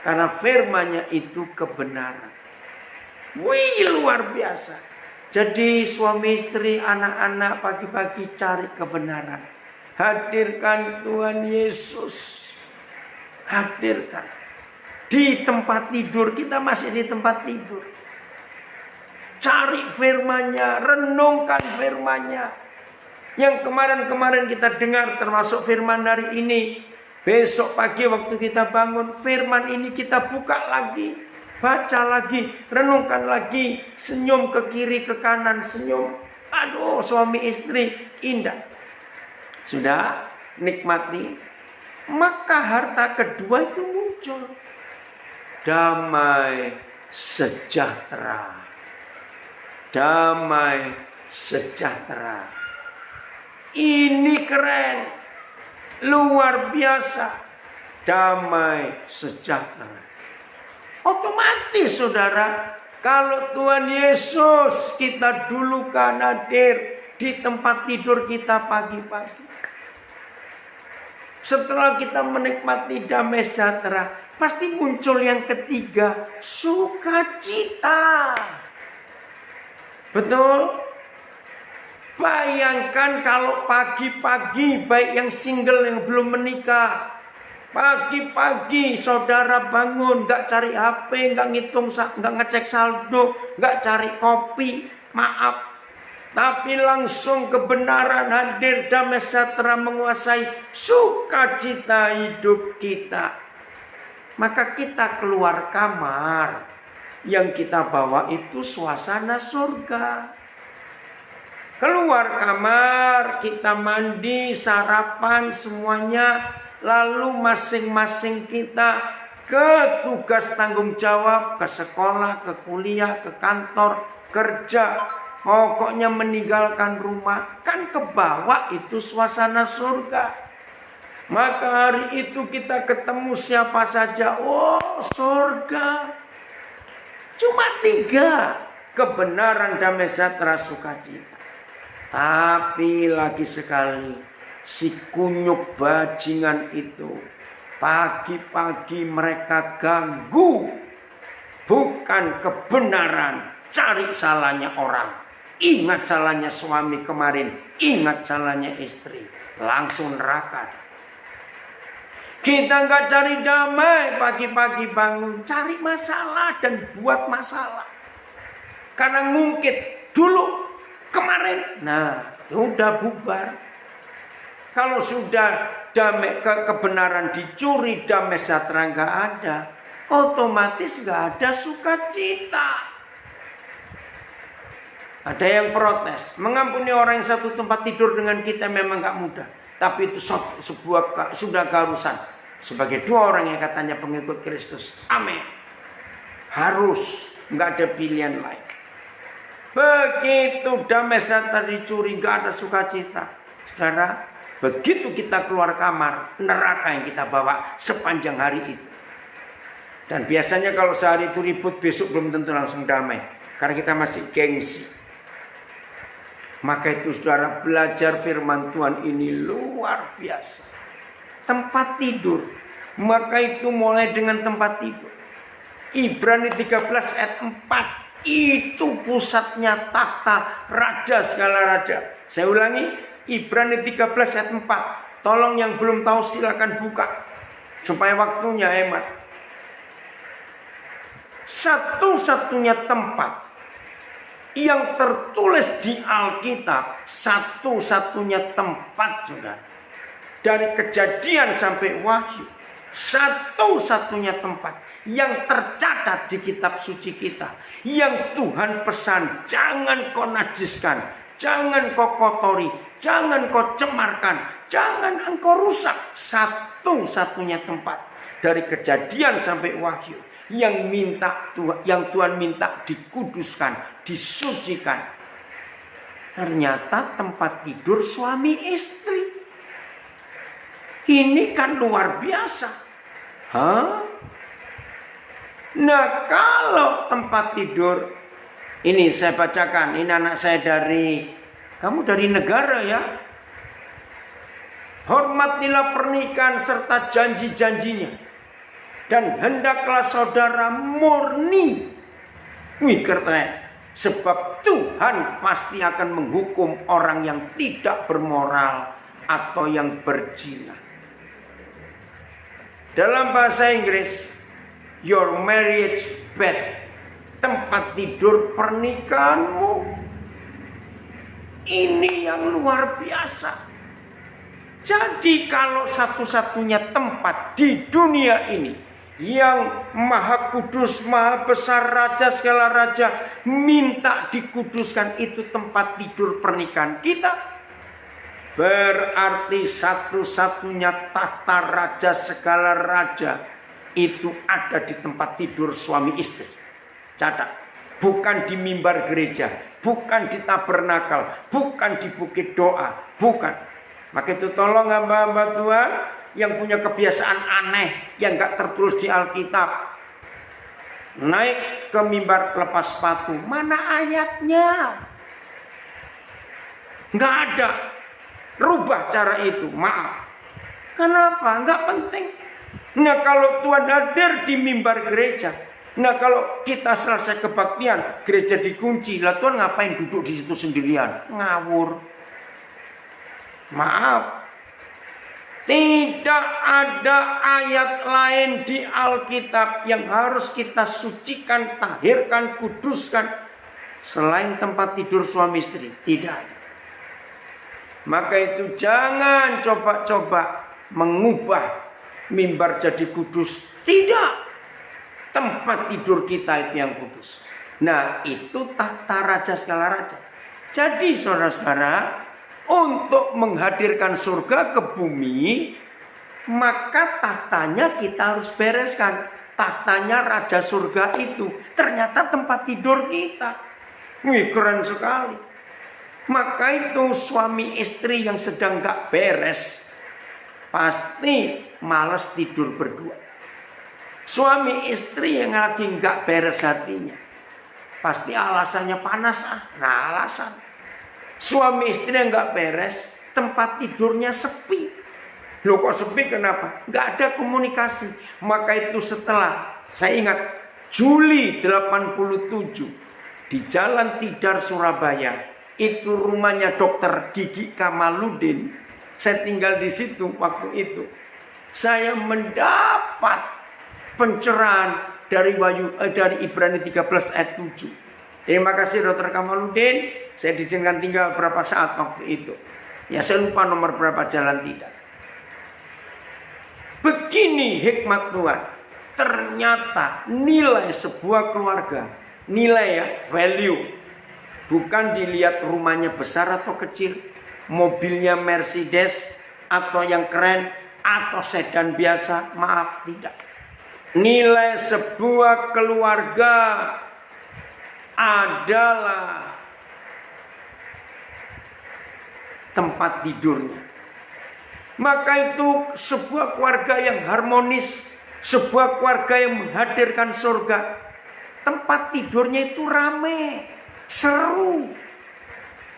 Speaker 2: Karena firman-Nya itu kebenaran. Wih, luar biasa. Jadi suami istri, anak-anak pagi-pagi cari kebenaran. Hadirkan Tuhan Yesus. Hadirkan. Di tempat tidur, kita masih di tempat tidur. Cari firman-Nya, renungkan firman-Nya. Yang kemarin-kemarin kita dengar termasuk firman hari ini. Besok pagi waktu kita bangun, firman ini kita buka lagi. Baca lagi, renungkan lagi. Senyum ke kiri, ke kanan, senyum. Aduh, suami istri, indah. Sudah nikmati. Maka harta kedua itu muncul. Damai sejahtera. Damai sejahtera. Ini keren. Luar biasa. Damai sejahtera. Otomatis saudara, kalau Tuhan Yesus kita dulukan hadir di tempat tidur kita pagi-pagi. Setelah kita menikmati damai sejahtera, pasti muncul yang ketiga, sukacita. Betul? Bayangkan kalau pagi-pagi, baik yang single yang belum menikah, pagi-pagi saudara bangun, gak cari HP, gak ngitung, gak ngecek saldo, gak cari kopi, maaf. Tapi langsung kebenaran hadir, damai sejahtera menguasai sukacita hidup kita. Maka kita keluar kamar, yang kita bawa itu suasana surga. Keluar kamar, kita mandi, sarapan, semuanya. Lalu masing-masing kita ke tugas tanggung jawab, ke sekolah, ke kuliah, ke kantor, kerja. Pokoknya meninggalkan rumah. Kan kebawa itu suasana surga. Maka hari itu kita ketemu siapa saja. Oh, surga. Cuma 3. Kebenaran, damai sejahtera, sukacita. Tapi lagi sekali, si kunyuk bajingan itu pagi-pagi mereka ganggu. Bukan kebenaran, cari salahnya orang. Ingat salahnya suami kemarin, ingat salahnya istri. Langsung neraka. Kita nggak cari damai, pagi-pagi bangun cari masalah dan buat masalah. Karena ngungkit dulu kemarin, nah udah bubar. Kalau sudah damai kebenaran dicuri, damai sejahtera nggak ada, otomatis nggak ada sukacita. Ada yang protes, mengampuni orang yang satu tempat tidur dengan kita memang nggak mudah, tapi itu sebuah sudah keharusan. Sebagai 2 orang yang katanya pengikut Kristus, amin. Harus, nggak ada pilihan lain. Begitu damai sejahtera dicuri, nggak ada sukacita. Saudara, begitu kita keluar kamar, neraka yang kita bawa sepanjang hari itu. Dan biasanya kalau sehari itu ribut, besok belum tentu langsung damai. Karena kita masih gengsi. Maka itu saudara, belajar firman Tuhan ini luar biasa. Tempat tidur. Maka itu mulai dengan tempat tidur. Ibrani 13 ayat 4. Itu pusatnya tahta raja segala raja. Saya ulangi, Ibrani 13 ayat 4. Tolong yang belum tahu silakan buka. Supaya waktunya hemat. Satu-satunya tempat yang tertulis di Alkitab, satu-satunya tempat saudara, dari Kejadian sampai Wahyu, satu-satunya tempat yang tercatat di kitab suci kita, yang Tuhan pesan jangan kau najiskan, jangan kau kotori, jangan kau cemarkan, jangan engkau rusak. satu-satunya tempat dari Kejadian sampai Wahyu yang Tuhan minta dikuduskan, disucikan. Ternyata tempat tidur suami istri. Ini kan luar biasa. Hah? Nah, kalau tempat tidur, ini saya bacakan, ini anak saya kamu dari negara ya. Hormatilah pernikahan serta janji-janjinya. Dan hendaklah saudara murni. Wih, keren. Sebab Tuhan pasti akan menghukum orang yang tidak bermoral atau yang berzina. Dalam bahasa Inggris, your marriage bed, tempat tidur pernikahanmu. Ini yang luar biasa. Jadi kalau satu-satunya tempat di dunia ini yang maha kudus, maha besar, raja segala raja minta dikuduskan, itu tempat tidur pernikahan kita, berarti satu-satunya takhta raja segala raja itu ada di tempat tidur suami istri. Catat, bukan di mimbar gereja, bukan di tabernakal, bukan di bukit doa, bukan. Maka itu tolong hamba-hamba Tuhan yang punya kebiasaan aneh yang gak tertulis di Alkitab, naik ke mimbar lepas sepatu. Mana ayatnya? Gak ada. Rubah cara itu, maaf. Kenapa? Gak penting. Nah, kalau Tuhan hadir di mimbar gereja, nah kalau kita selesai kebaktian, gereja dikunci, lah Tuhan ngapain duduk di situ sendirian? Ngawur. Maaf, tidak ada ayat lain di Alkitab yang harus kita sucikan, tahirkan, kuduskan selain tempat tidur suami istri. Tidak ada. Maka itu jangan coba-coba mengubah mimbar jadi kudus. Tidak. Tempat tidur kita itu yang kudus. Nah, itu takhta raja segala raja. Jadi saudara-saudara, untuk menghadirkan surga ke bumi, maka tahtanya kita harus bereskan. Tahtanya raja surga itu ternyata tempat tidur kita. Wih, keren sekali. Maka itu suami istri yang sedang gak beres pasti malas tidur berdua. Suami istri yang lagi gak beres hatinya, pasti alasannya panas. Nah, alasan. Suami istri yang gak beres, tempat tidurnya sepi. Loh, kok sepi kenapa? Gak ada komunikasi. Maka itu setelah, saya ingat Juli 87 di Jalan Tidar Surabaya, itu rumahnya Dokter Gigi Kamaludin. Saya tinggal di situ waktu itu. Saya mendapat pencerahan dari Ibrani 13 ayat 7. Terima kasih Dokter Kamaludin. Saya diizinkan tinggal berapa saat waktu itu. Ya, saya lupa nomor berapa jalan tidak. Begini hikmat Tuhan. Ternyata nilai sebuah keluarga, nilai ya, value, bukan dilihat rumahnya besar atau kecil, mobilnya Mercedes atau yang keren atau sedan biasa. Maaf, tidak. Nilai sebuah keluarga adalah tempat tidurnya. Maka itu sebuah keluarga yang harmonis, sebuah keluarga yang menghadirkan surga, tempat tidurnya itu rame, seru,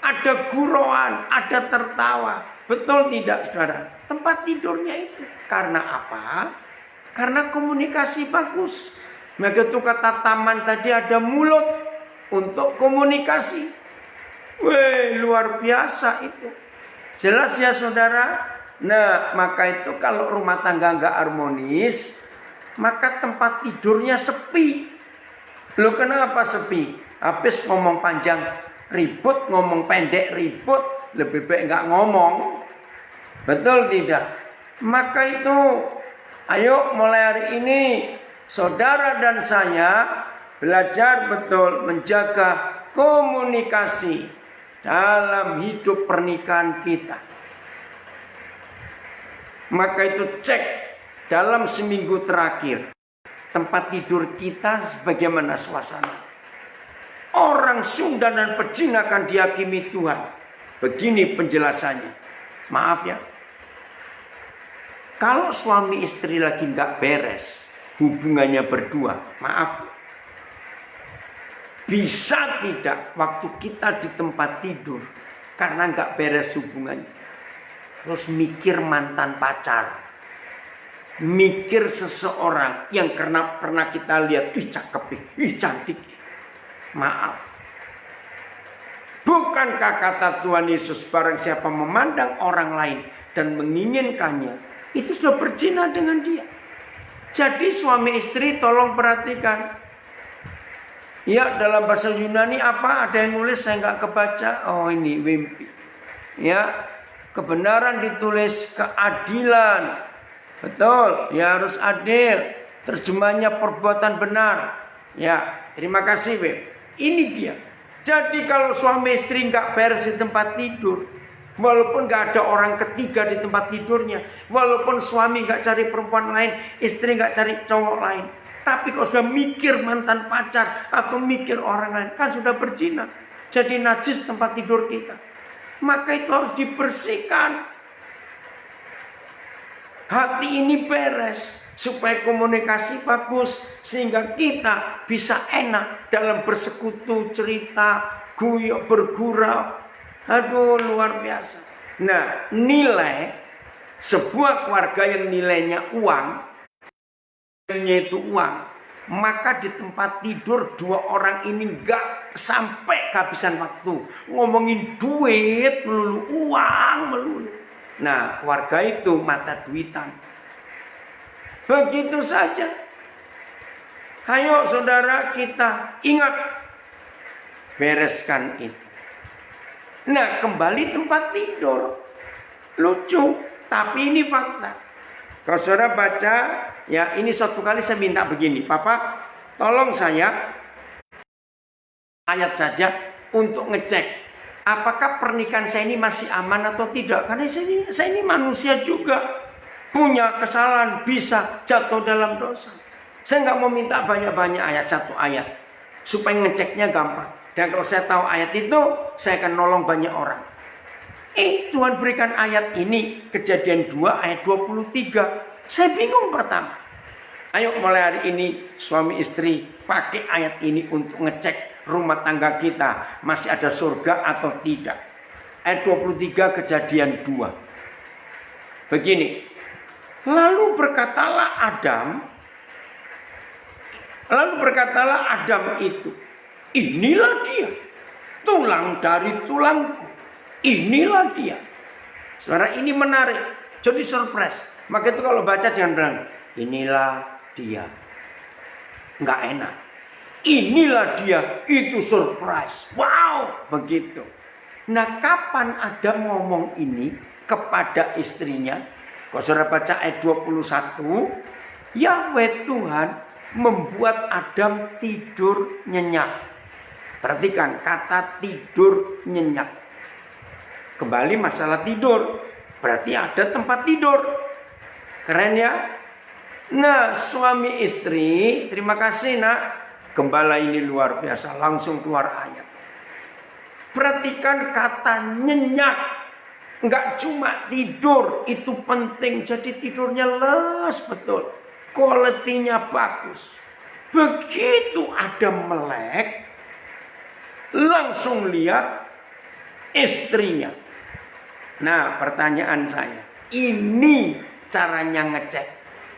Speaker 2: ada guroan, ada tertawa. Betul tidak, saudara? Tempat tidurnya itu. Karena apa? Karena komunikasi bagus. Maka itu kata Taman tadi, ada mulut untuk komunikasi. Wih, luar biasa itu. Jelas ya saudara? Nah, maka itu kalau rumah tangga nggak harmonis, maka tempat tidurnya sepi. Loh, kenapa sepi? Habis ngomong panjang ribut, ngomong pendek ribut, lebih baik nggak ngomong. Betul tidak? Maka itu, ayo mulai hari ini saudara dan saya belajar betul menjaga komunikasi dalam hidup pernikahan kita. Maka itu cek dalam seminggu terakhir tempat tidur kita bagaimana suasana. Orang Sunda dan Pejing akan dihakimi Tuhan. Begini penjelasannya. Maaf ya. Kalau suami istri lagi nggak beres hubungannya berdua, maaf. Bisa tidak waktu kita di tempat tidur karena nggak beres hubungannya, terus mikir mantan pacar, mikir seseorang yang pernah kita lihat, ih cakep, ih cantik. Maaf. Bukankah kata Tuhan Yesus, barang siapa memandang orang lain dan menginginkannya, itu sudah berzina dengan dia. Jadi suami istri tolong perhatikan. Ya, dalam bahasa Yunani apa? Ada yang nulis, saya nggak kebaca. Oh, ini Wimpi. Ya, kebenaran ditulis keadilan. Betul, ya harus adil. Terjemahnya perbuatan benar. Ya, terima kasih Wim. Ini dia. Jadi kalau suami istri nggak beres di tempat tidur, walaupun nggak ada orang ketiga di tempat tidurnya, walaupun suami nggak cari perempuan lain, istri nggak cari cowok lain, tapi kalau sudah mikir mantan pacar atau mikir orang lain, kan sudah berzina. Jadi najis tempat tidur kita. Maka itu harus dibersihkan. Hati ini beres supaya komunikasi bagus, sehingga kita bisa enak dalam bersekutu, cerita, guyok, bergurau. Aduh, luar biasa. Nah, nilai sebuah keluarga yang nilainya uang, nilainya itu uang, maka di tempat tidur dua orang ini gak sampai kehabisan waktu ngomongin duit melulu, uang melulu. Nah, keluarga itu mata duitan. Begitu saja. Ayo saudara, kita ingat, bereskan itu. Nah, kembali tempat tidur. Lucu, tapi ini fakta. Kalau saudara baca, ya ini satu kali saya minta begini, Papa, tolong saya ayat saja untuk ngecek apakah pernikahan saya ini masih aman atau tidak. Karena saya ini manusia juga, punya kesalahan, bisa jatuh dalam dosa. Saya nggak mau minta banyak-banyak ayat, satu ayat, supaya ngeceknya gampang. Dan kalau saya tahu ayat itu, saya akan nolong banyak orang. Tuhan berikan ayat ini, Kejadian 2 ayat 23. Saya bingung pertama. Ayo mulai hari ini suami istri pakai ayat ini untuk ngecek rumah tangga kita masih ada surga atau tidak. Ayat 23 Kejadian 2. Begini. Lalu berkatalah Adam itu, inilah dia, tulang dari tulangku, inilah dia. Saudara, ini menarik, jadi surprise. Maka itu kalau baca jangan bilang, inilah dia, nggak enak. Inilah dia, itu surprise. Wow, begitu. Nah, kapan Adam ngomong ini kepada istrinya? Kalau saudara baca ayat 21, Yahweh Tuhan membuat Adam tidur nyenyak. Perhatikan kata tidur nyenyak. Kembali masalah tidur, berarti ada tempat tidur. Keren ya? Nah, suami istri, terima kasih nak. Gembala ini luar biasa, langsung keluar ayat. Perhatikan kata nyenyak. Enggak cuma tidur, itu penting. Jadi tidurnya les betul, kualitinya bagus. Begitu ada melek, langsung lihat istrinya. Nah, pertanyaan saya, ini caranya ngecek.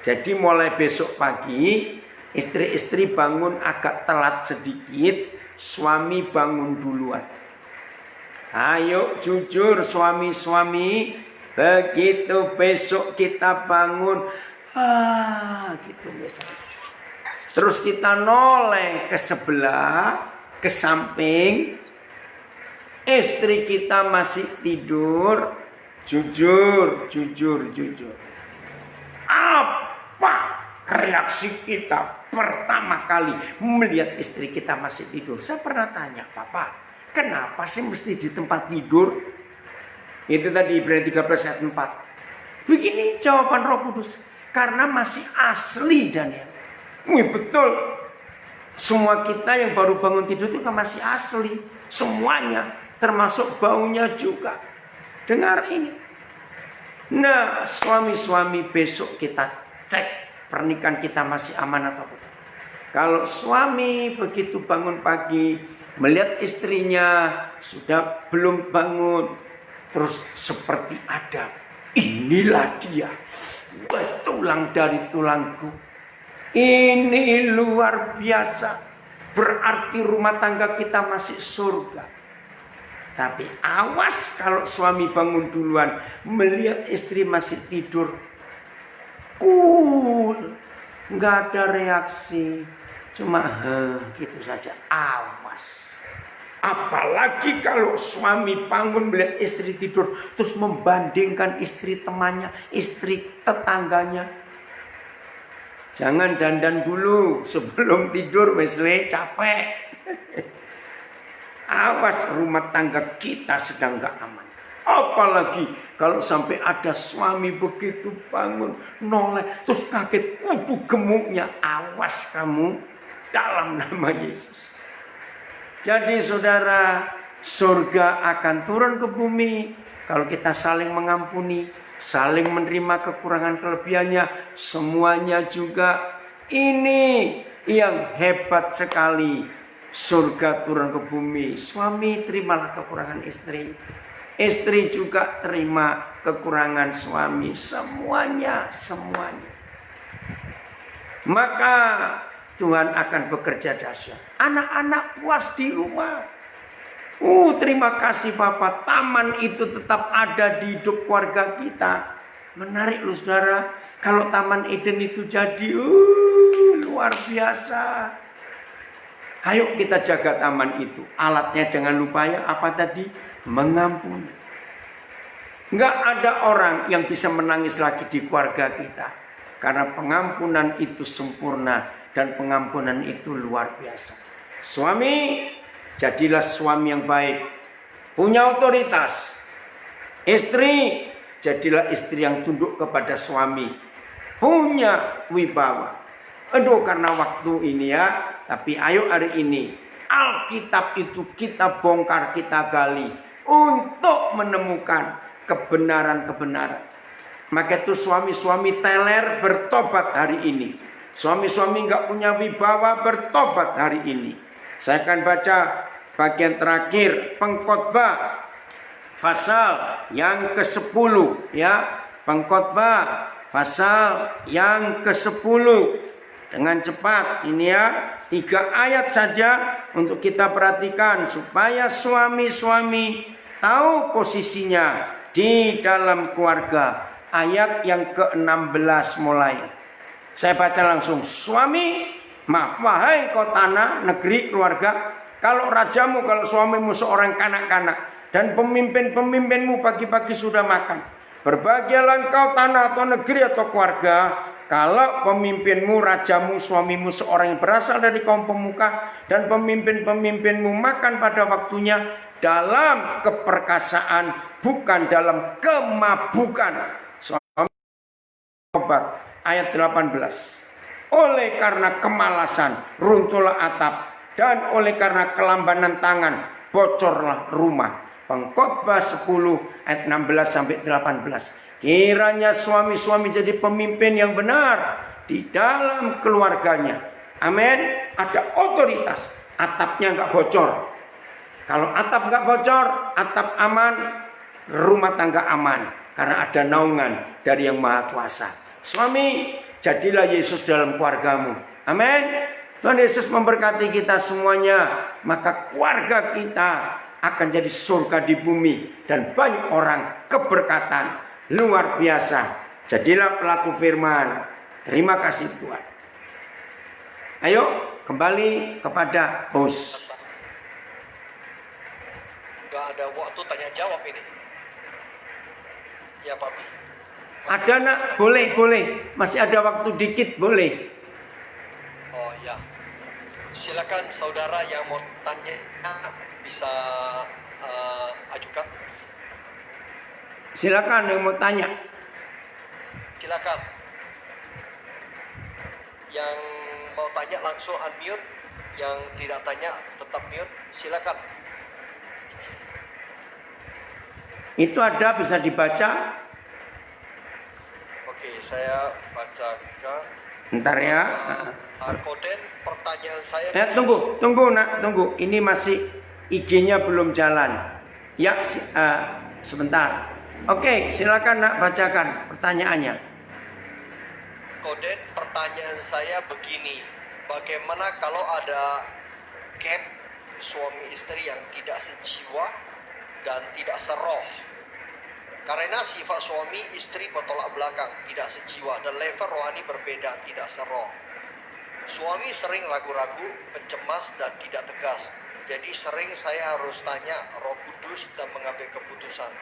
Speaker 2: Jadi mulai besok pagi, istri-istri bangun agak telat sedikit, suami bangun duluan. Ayo jujur suami-suami, begitu besok kita bangun, gitu misalnya. Terus kita noleh ke sebelah, ke samping, istri kita masih tidur, jujur. Apa reaksi kita pertama kali melihat istri kita masih tidur? Saya pernah tanya, Papa, kenapa sih mesti di tempat tidur? Itu tadi Ibrani 13 ayat 4. Begini jawaban Roh Kudus. Karena masih asli Daniel. Wih, betul. Semua kita yang baru bangun tidur itu kan masih asli. Semuanya. Termasuk baunya juga. Dengar ini. Nah, suami-suami besok kita cek pernikahan kita masih aman atau tidak. Kalau suami begitu bangun pagi melihat istrinya sudah belum bangun, terus seperti ada, inilah dia, tulang dari tulangku. Ini luar biasa. Berarti rumah tangga kita masih surga. Tapi awas kalau suami bangun duluan melihat istri masih tidur, cool, nggak ada reaksi, cuma gitu saja. Awas. Apalagi kalau suami bangun melihat istri tidur terus membandingkan istri temannya, istri tetangganya. Jangan dandan dulu sebelum tidur, Wesley, capek. Awas rumah tangga kita sedang gak aman. Apalagi kalau sampai ada suami begitu bangun noleh terus kaget, waduh gemuknya. Awas kamu dalam nama Yesus. Jadi saudara, surga akan turun ke bumi kalau kita saling mengampuni, saling menerima kekurangan kelebihannya. Semuanya juga ini yang hebat sekali. Surga turun ke bumi. Suami terimalah kekurangan istri. Istri juga terima kekurangan suami. Semuanya. Maka Tuhan akan bekerja dahsyat. Anak-anak puas di rumah. Terima kasih Bapak. Taman itu tetap ada di hidup keluarga kita. Menarik loh saudara. Kalau Taman Eden itu jadi luar biasa. Ayo kita jaga taman itu. Alatnya jangan lupa ya, apa tadi? Mengampuni. Enggak ada orang yang bisa menangis lagi di keluarga kita. Karena pengampunan itu sempurna dan pengampunan itu luar biasa. Suami, jadilah suami yang baik. Punya otoritas. Istri, jadilah istri yang tunduk kepada suami. Punya wibawa. Aduh, karena waktu ini ya. Tapi ayo hari ini Alkitab itu kita bongkar, kita gali untuk menemukan kebenaran-kebenaran. Maka itu suami-suami teler bertobat hari ini. Suami-suami nggak punya wibawa bertobat hari ini. Saya akan baca bagian terakhir Pengkhotbah pasal yang ke-10 ya. Pengkhotbah pasal yang ke-10. Dengan cepat ini ya, 3 ayat saja untuk kita perhatikan supaya suami-suami tahu posisinya di dalam keluarga. Ayat yang ke-16 mulai. Saya baca langsung. Suami, wahai kau tanah, negeri, keluarga, kalau rajamu, kalau suamimu seorang kanak-kanak dan pemimpin-pemimpinmu pagi-pagi sudah makan, berbahagialah engkau tanah atau negeri atau keluarga. Kalau pemimpinmu, rajamu, suamimu seorang yang berasal dari kaum pemuka dan pemimpin-pemimpinmu makan pada waktunya dalam keperkasaan, bukan dalam kemabukan. Obat ayat 18. Oleh karena kemalasan runtuhlah atap, dan oleh karena kelambanan tangan bocorlah rumah. Pengkhotbah 10 ayat 16 sampai 18. Kiranya suami-suami jadi pemimpin yang benar di dalam keluarganya. Amin. Ada otoritas. Atapnya nggak bocor. Kalau atap nggak bocor, atap aman, rumah tangga aman. Karena ada naungan dari Yang Maha Kuasa. Suami, jadilah Yesus dalam keluargamu. Amin. Tuhan Yesus memberkati kita semuanya. Maka keluarga kita akan jadi surga di bumi. Dan banyak orang keberkatan. Luar biasa. Jadilah pelaku firman. Terima kasih Tuhan. Ayo kembali kepada host.
Speaker 1: Gak ada waktu tanya jawab ini. Ya Papi.
Speaker 2: Ada nak? Boleh. Masih ada waktu dikit, boleh.
Speaker 1: Oh ya. Silakan saudara yang mau tanya bisa ajukan.
Speaker 2: Silakan yang mau tanya.
Speaker 1: Silakan. Yang mau tanya langsung unmute, yang tidak tanya tetap mute. Silakan.
Speaker 2: Itu ada, bisa dibaca.
Speaker 1: Oke, saya bacakan.
Speaker 2: Ntar ya.
Speaker 1: Koden, pertanyaan saya.
Speaker 2: Tunggu nak, tunggu. Ini masih IG-nya belum jalan. Ya, sebentar. Oke, silakan nak bacakan pertanyaannya.
Speaker 1: Koden, pertanyaan saya begini. Bagaimana kalau ada gap suami istri yang tidak sejiwa dan tidak seroh? Karena sifat suami istri bertolak belakang, tidak sejiwa, dan level rohani berbeda, tidak seroh. Suami sering ragu-ragu, pencemas, dan tidak tegas. Jadi sering saya harus tanya Roh Kudus dan mengambil keputusan.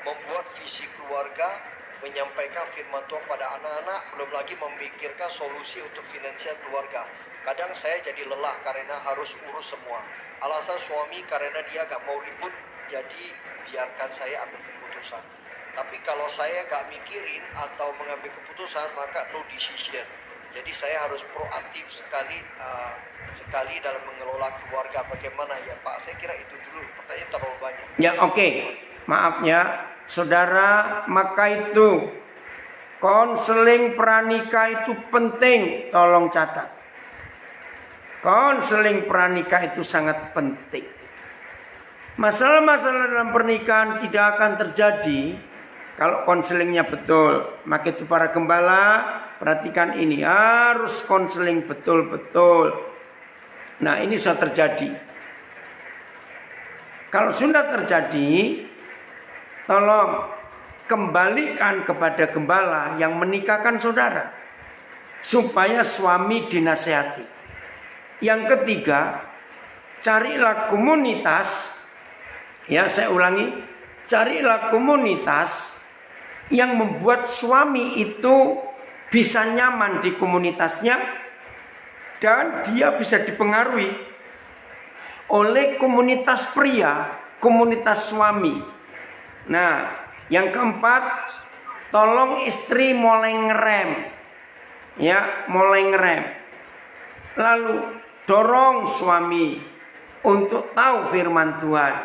Speaker 1: Membuat visi keluarga, menyampaikan firman Tuhan pada anak-anak, belum lagi memikirkan solusi untuk finansial keluarga. Kadang saya jadi lelah karena harus urus semua. Alasan suami karena dia gak mau ribut, jadi biarkan saya ambil keputusan. Tapi kalau saya gak mikirin atau mengambil keputusan, maka no decision. Jadi saya harus proaktif sekali dalam mengelola keluarga. Bagaimana ya Pak? Saya kira itu dulu, pertanyaan terlalu banyak.
Speaker 2: Ya oke. Maaf ya saudara, maka itu konseling pranikah itu penting. Tolong catat. Konseling pranikah itu sangat penting. Masalah-masalah dalam pernikahan tidak akan terjadi kalau konselingnya betul. Maka itu para gembala, perhatikan ini, harus konseling betul-betul. Nah ini sudah terjadi. Kalau sudah terjadi, tolong kembalikan kepada gembala yang menikahkan saudara, supaya suami dinasehati. Yang ketiga, carilah komunitas. Ya saya ulangi, carilah komunitas yang membuat suami itu bisa nyaman di komunitasnya dan dia bisa dipengaruhi oleh komunitas pria, komunitas suami. Nah, yang keempat, tolong istri mulai ngerem. Ya, mulai ngerem. Lalu dorong suami untuk tahu firman Tuhan.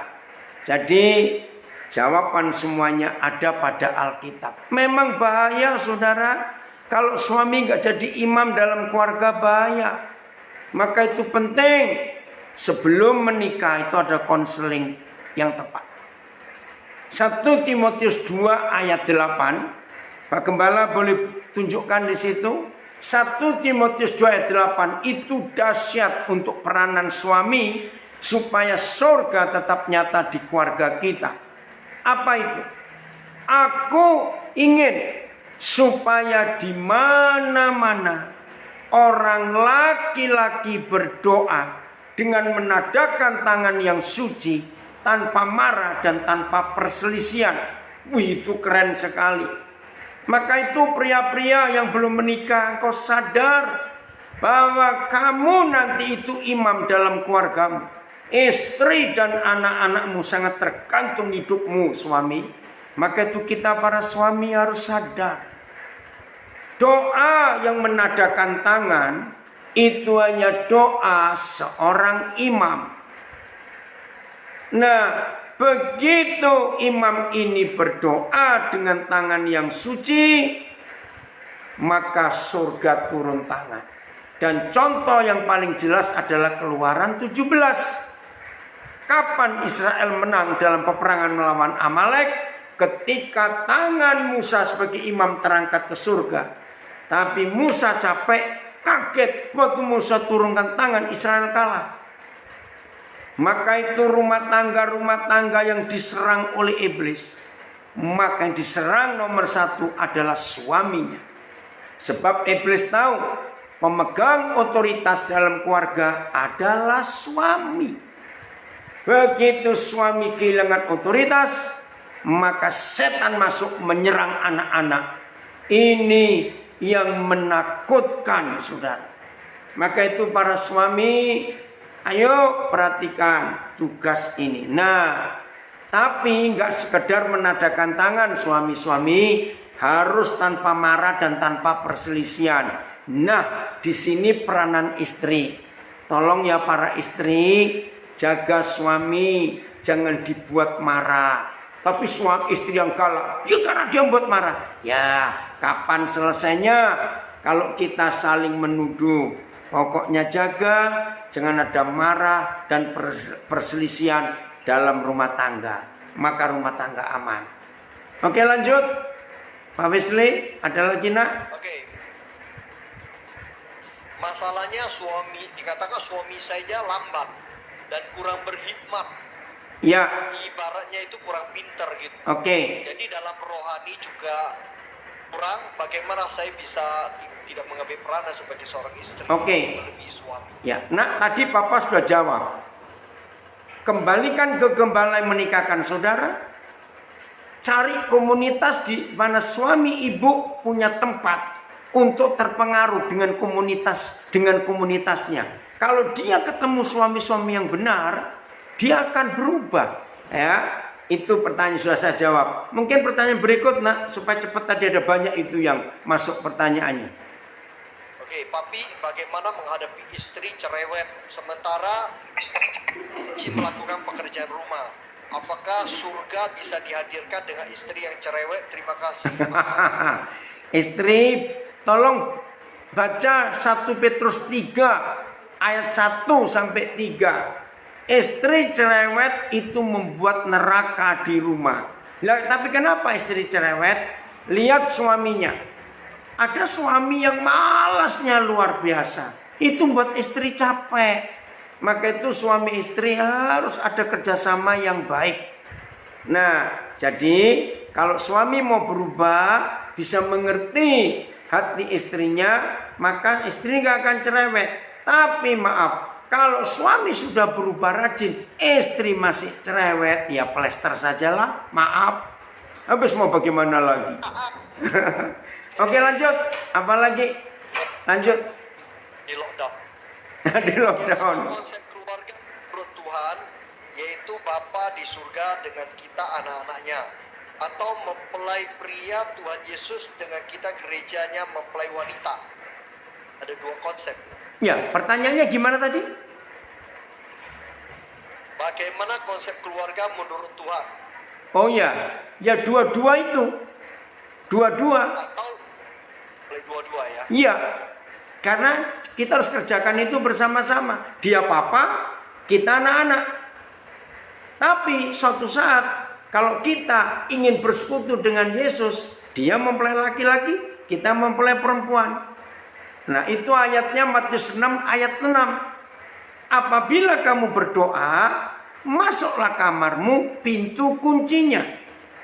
Speaker 2: Jadi jawaban semuanya ada pada Alkitab. Memang bahaya saudara, kalau suami nggak jadi imam dalam keluarga bahaya. Maka itu penting, sebelum menikah itu ada konseling yang tepat. 1 Timotius 2 ayat 8, Pak Gembala boleh tunjukkan di situ. 1 Timotius 2 ayat 8 itu dahsyat untuk peranan suami supaya surga tetap nyata di keluarga kita. Apa itu? Aku ingin supaya di mana-mana orang laki-laki berdoa dengan menadakan tangan yang suci, tanpa marah dan tanpa perselisihan. Wih, itu keren sekali. Maka itu pria-pria yang belum menikah, engkau sadar bahwa kamu nanti itu imam dalam keluargamu. Istri dan anak-anakmu sangat tergantung hidupmu, suami. Maka itu kita para suami harus sadar. Doa yang menadakan tangan itu hanya doa seorang imam. Nah, begitu imam ini berdoa dengan tangan yang suci, maka surga turun tangan. Dan contoh yang paling jelas adalah Keluaran 17. Kapan Israel menang dalam peperangan melawan Amalek? Ketika tangan Musa sebagai imam terangkat ke surga. Tapi Musa capek, kaget. Waktu Musa turunkan tangan, Israel kalah. Maka itu rumah tangga yang diserang oleh iblis, maka yang diserang nomor 1 adalah suaminya. Sebab iblis tahu pemegang otoritas dalam keluarga adalah suami. Begitu suami kehilangan otoritas, maka setan masuk menyerang anak-anak. Ini yang menakutkan, saudara. Maka itu para suami, ayo perhatikan tugas ini. Nah, tapi nggak sekedar menadakan tangan suami-suami, harus tanpa marah dan tanpa perselisihan. Nah, di sini peranan istri. Tolong ya para istri, jaga suami, jangan dibuat marah. Tapi suami istri yang galak, ya karena dia buat marah. Ya, kapan selesainya? Kalau kita saling menuduh, pokoknya jaga, jangan ada marah dan perselisihan dalam rumah tangga. Maka rumah tangga aman. Oke, lanjut. Pak Wesley, ada lagi nak?
Speaker 1: Oke. Masalahnya dikatakan suami saya lambat dan kurang berhikmat.
Speaker 2: Ya.
Speaker 1: Ibaratnya itu kurang pintar gitu.
Speaker 2: Oke.
Speaker 1: Jadi dalam rohani juga kurang. Bagaimana saya bisa tidak mengambil peranan sebagai seorang istri?
Speaker 2: Oke.
Speaker 1: Melebihi suami.
Speaker 2: Ya, nah tadi Papa sudah jawab. Kembalikan ke gembala yang menikahkan saudara. Cari komunitas di mana suami ibu punya tempat untuk terpengaruh dengan komunitasnya. Kalau dia ketemu suami-suami yang benar, dia akan berubah. Ya, itu pertanyaan sudah saya jawab. Mungkin pertanyaan berikut nak, supaya cepat, tadi ada banyak itu yang masuk pertanyaannya.
Speaker 1: Oke, papi, bagaimana menghadapi istri cerewet sementara melakukan pekerjaan rumah? Apakah surga bisa dihadirkan dengan istri yang cerewet? Terima kasih.
Speaker 2: Istri, tolong baca 1 Petrus 3 ayat 1 sampai 3. Istri cerewet itu membuat neraka di rumah. Tapi kenapa istri cerewet? Lihat suaminya. Ada suami yang malasnya luar biasa. Itu buat istri capek. Maka itu suami istri harus ada kerjasama yang baik. Nah, jadi kalau suami mau berubah, bisa mengerti hati istrinya, maka istri gak akan cerewet. Tapi maaf, kalau suami sudah berubah rajin, istri masih cerewet, ya plester sajalah. Maaf. Habis mau bagaimana lagi? Oke, lanjut. Apa lagi? Lanjut.
Speaker 1: Di lockdown.
Speaker 2: Di lockdown.
Speaker 1: Konsep keluarga menurut Tuhan yaitu Bapa di surga dengan kita anak-anaknya, atau mempelai pria Tuhan Yesus dengan kita gerejanya mempelai wanita. Ada 2 konsep.
Speaker 2: Ya, pertanyaannya gimana tadi?
Speaker 1: Bagaimana konsep keluarga menurut Tuhan?
Speaker 2: Oh ya, ya dua-dua itu. Dua-dua.
Speaker 1: Atau boleh dua-dua ya?
Speaker 2: Iya, karena kita harus kerjakan itu bersama-sama. Dia papa, kita anak-anak. Tapi suatu saat, kalau kita ingin bersekutu dengan Yesus, dia mempelai laki-laki, kita mempelai perempuan. Nah, itu ayatnya Matius 6 ayat 6. Apabila kamu berdoa, masuklah kamarmu, pintu kuncinya.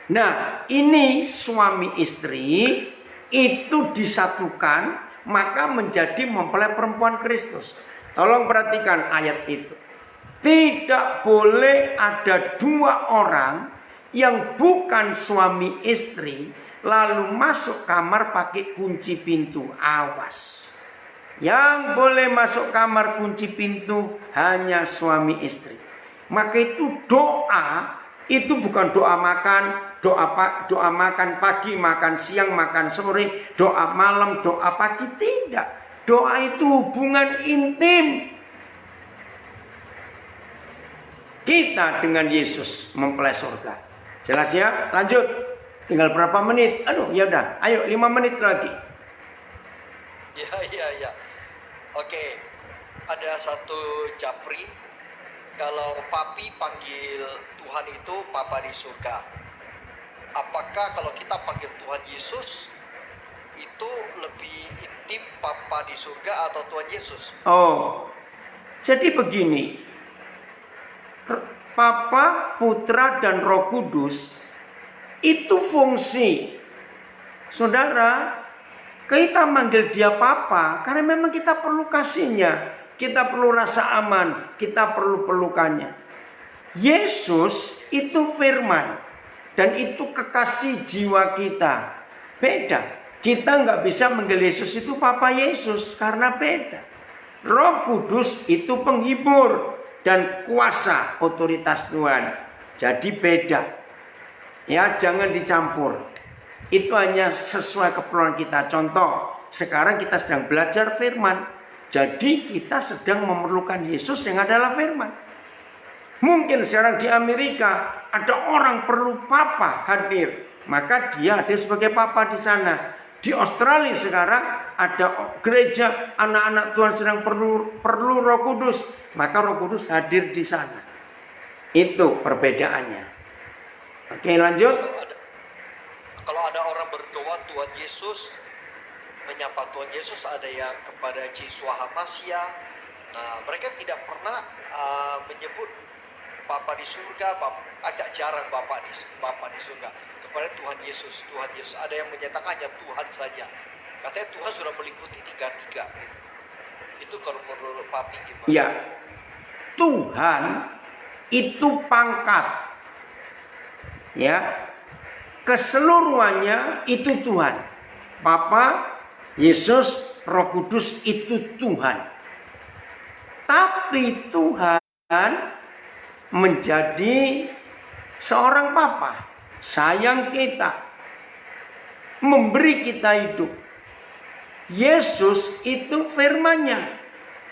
Speaker 2: Nah, ini suami istri itu disatukan, maka menjadi mempelai perempuan Kristus. Tolong perhatikan ayat itu. Tidak boleh ada 2 orang yang bukan suami istri lalu masuk kamar pakai kunci pintu. Awas. Yang boleh masuk kamar kunci pintu hanya suami istri. Maka itu doa, itu bukan doa makan, doa makan pagi, makan siang, makan sore, doa malam, doa pagi, tidak. Doa itu hubungan intim kita dengan Yesus mempelai surga. Jelas ya? Lanjut. Tinggal berapa menit? Aduh, ya udah. Ayo 5 menit lagi.
Speaker 1: Ya. Oke. Ada satu japri. Kalau papi panggil Tuhan itu Papa di surga. Apakah kalau kita panggil Tuhan Yesus itu lebih intim Papa di surga atau Tuhan Yesus?
Speaker 2: Oh. Jadi begini. Papa, Putra, dan Roh Kudus itu fungsi. Saudara, kita manggil dia Papa karena memang kita perlu kasihnya. Kita perlu rasa aman, kita perlu pelukannya. Yesus itu firman, dan itu kekasih jiwa kita. Beda. Kita nggak bisa manggil Yesus itu Papa Yesus karena beda. Roh Kudus itu penghibur dan kuasa otoritas Tuhan. Jadi beda. Ya, jangan dicampur. Itu hanya sesuai keperluan kita. Contoh, sekarang kita sedang belajar firman. Jadi kita sedang memerlukan Yesus yang adalah firman. Mungkin sekarang di Amerika ada orang perlu papa hadir, maka dia hadir sebagai papa di sana. Di Australia sekarang ada gereja anak-anak Tuhan sedang perlu Roh Kudus, maka Roh Kudus hadir di sana. Itu perbedaannya. Oke, lanjut.
Speaker 1: Kalau ada orang berdoa Tuhan Yesus, menyapa Tuhan Yesus, ada yang kepada Yesus Hamasia. Nah, mereka tidak pernah menyebut Bapa di surga, agak jarang Bapa di surga. Kepada Tuhan Yesus, Tuhan Yesus. Ada yang menyatakannya Tuhan saja. Katanya Tuhan sudah meliputi tiga-tiga. Itu kalau menurut Papi gimana?
Speaker 2: Ya, Tuhan itu pangkat. Ya, keseluruhannya itu Tuhan. Bapa, Yesus, Roh Kudus itu Tuhan. Tapi Tuhan menjadi seorang Bapa, sayang kita, memberi kita hidup. Yesus itu firman-Nya,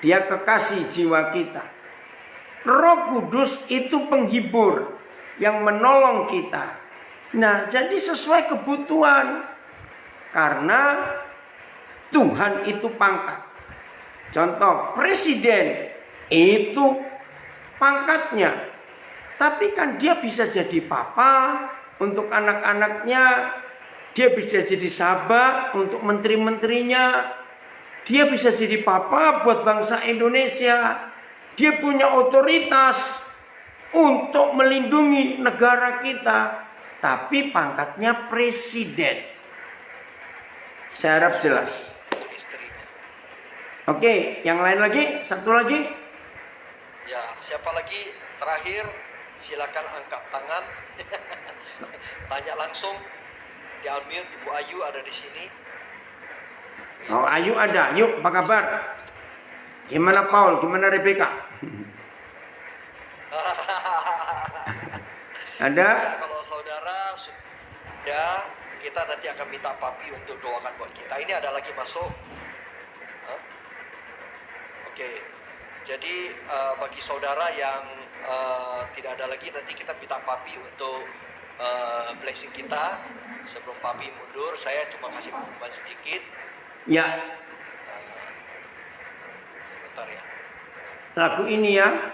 Speaker 2: Dia kekasih jiwa kita. Roh Kudus itu penghibur yang menolong kita. Nah, jadi sesuai kebutuhan. Karena Tuhan itu pangkat. Contoh, presiden itu pangkatnya. Tapi kan dia bisa jadi papa untuk anak-anaknya. Dia bisa jadi sahabat untuk menteri-menterinya. Dia bisa jadi papa buat bangsa Indonesia. Dia punya otoritas untuk melindungi negara kita. Tapi pangkatnya presiden. Saya harap jelas. Oke, yang lain lagi? Satu lagi?
Speaker 1: Ya, siapa lagi? Terakhir, silakan angkat tangan. Tanya langsung. Di unmute, Ibu Ayu ada di sini.
Speaker 2: Oh, Ayu ada. Yuk, apa kabar? Gimana Paul? Gimana Rebecca? Ada?
Speaker 1: Ya, kalau saudara sudah, kita nanti akan minta Papi untuk doakan buat kita. Ini ada lagi masuk. Hah? Oke. Jadi bagi saudara yang tidak ada lagi, nanti kita minta Papi untuk blessing kita. Sebelum Papi mundur, saya cuma kasih pengumuman sedikit.
Speaker 2: Ya.
Speaker 1: Sebentar ya.
Speaker 2: Lagu ini ya.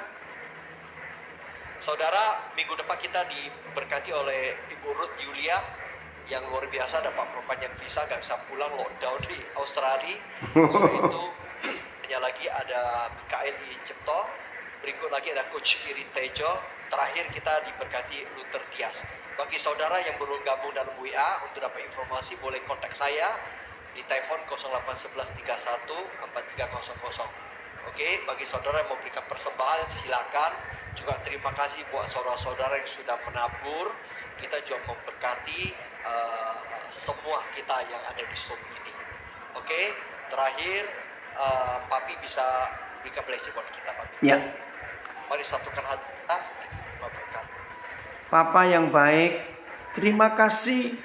Speaker 1: Saudara, minggu depan kita diberkati oleh Ibu Ruth Yulia yang luar biasa, dapat perpanjang visa, nggak bisa pulang, lockdown di Australia. Selain itu, hanya lagi ada Mikael di Cipto, berikut lagi ada Coach Iri Tejo, terakhir kita diberkati Luther Dias. Bagi saudara yang belum gabung dalam WA, untuk dapat informasi boleh kontak saya di telepon 0811 31 4300. Oke, bagi saudara yang mau berikan persembahan silakan. Juga terima kasih buat saudara-saudara yang sudah menabur. Kita juga memberkati semua kita yang ada di Zoom ini. Oke, terakhir Papi bisa berikan blessing buat kita, Papi.
Speaker 2: Ya.
Speaker 1: Mari satukan hati kita, berkat.
Speaker 2: Papa yang baik, terima kasih.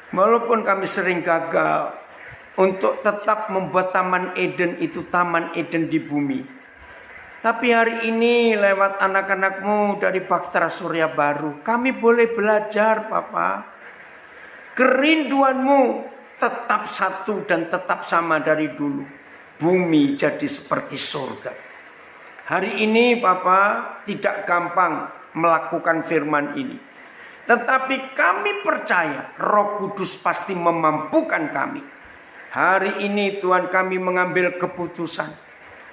Speaker 2: Walaupun kami sering gagal untuk tetap membuat Taman Eden itu Taman Eden di bumi. Tapi hari ini lewat anak-anakmu dari Bahtera Surya Baru, kami boleh belajar, Papa. Kerinduanmu tetap satu dan tetap sama dari dulu. Bumi jadi seperti surga. Hari ini, Papa, tidak gampang melakukan firman ini. Tetapi kami percaya Roh Kudus pasti memampukan kami. Hari ini Tuhan kami mengambil keputusan.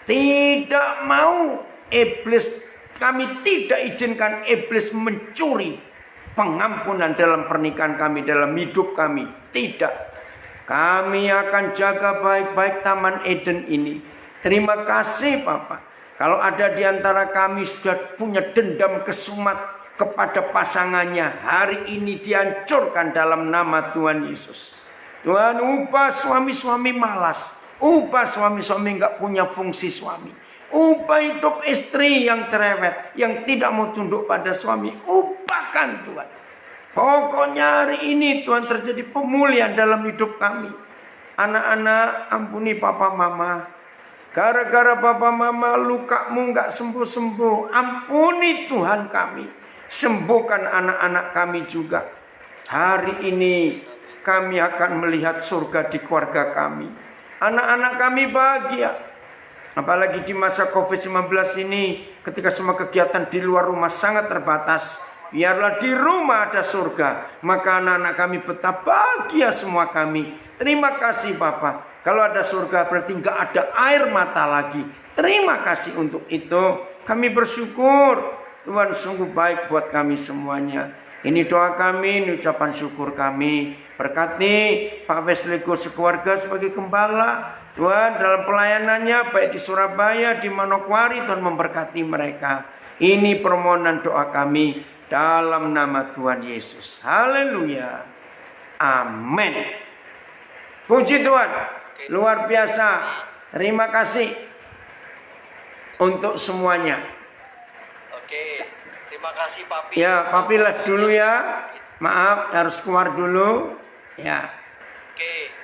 Speaker 2: Tidak mau iblis, kami tidak izinkan iblis mencuri pengampunan dalam pernikahan kami, dalam hidup kami. Tidak. Kami akan jaga baik-baik Taman Eden ini. Terima kasih Papa. Kalau ada di antara kami sudah punya dendam kesumat kepada pasangannya, hari ini dihancurkan dalam nama Tuhan Yesus. Tuhan, ubah suami-suami malas. Ubah suami-suami nggak punya fungsi suami. Ubah hidup istri yang cerewet, yang tidak mau tunduk pada suami. Ubahkan Tuhan. Pokoknya hari ini Tuhan terjadi pemulihan dalam hidup kami. Anak-anak, ampuni papa mama. Gara-gara papa mama lukamu nggak sembuh-sembuh. Ampuni Tuhan kami. Sembuhkan anak-anak kami juga. Hari ini kami akan melihat surga di keluarga kami. Anak-anak kami bahagia. Apalagi di masa COVID-19 ini, ketika semua kegiatan di luar rumah sangat terbatas. Biarlah di rumah ada surga. Maka anak-anak kami betah bahagia semua kami. Terima kasih Bapak. Kalau ada surga berarti nggak ada air mata lagi. Terima kasih untuk itu. Kami bersyukur. Tuhan sungguh baik buat kami semuanya. Ini doa kami, ini ucapan syukur kami. Berkati Pak Wesley sekeluarga sebagai gembala. Tuhan dalam pelayanannya baik di Surabaya, di Manokwari, Tuhan memberkati mereka. Ini permohonan doa kami dalam nama Tuhan Yesus. Haleluya. Amin. Puji Tuhan. Luar biasa. Terima kasih untuk semuanya.
Speaker 1: Oke. Terima kasih Papi.
Speaker 2: Ya, Papi live dulu ya. Maaf, harus keluar dulu. Ya.
Speaker 1: Oke.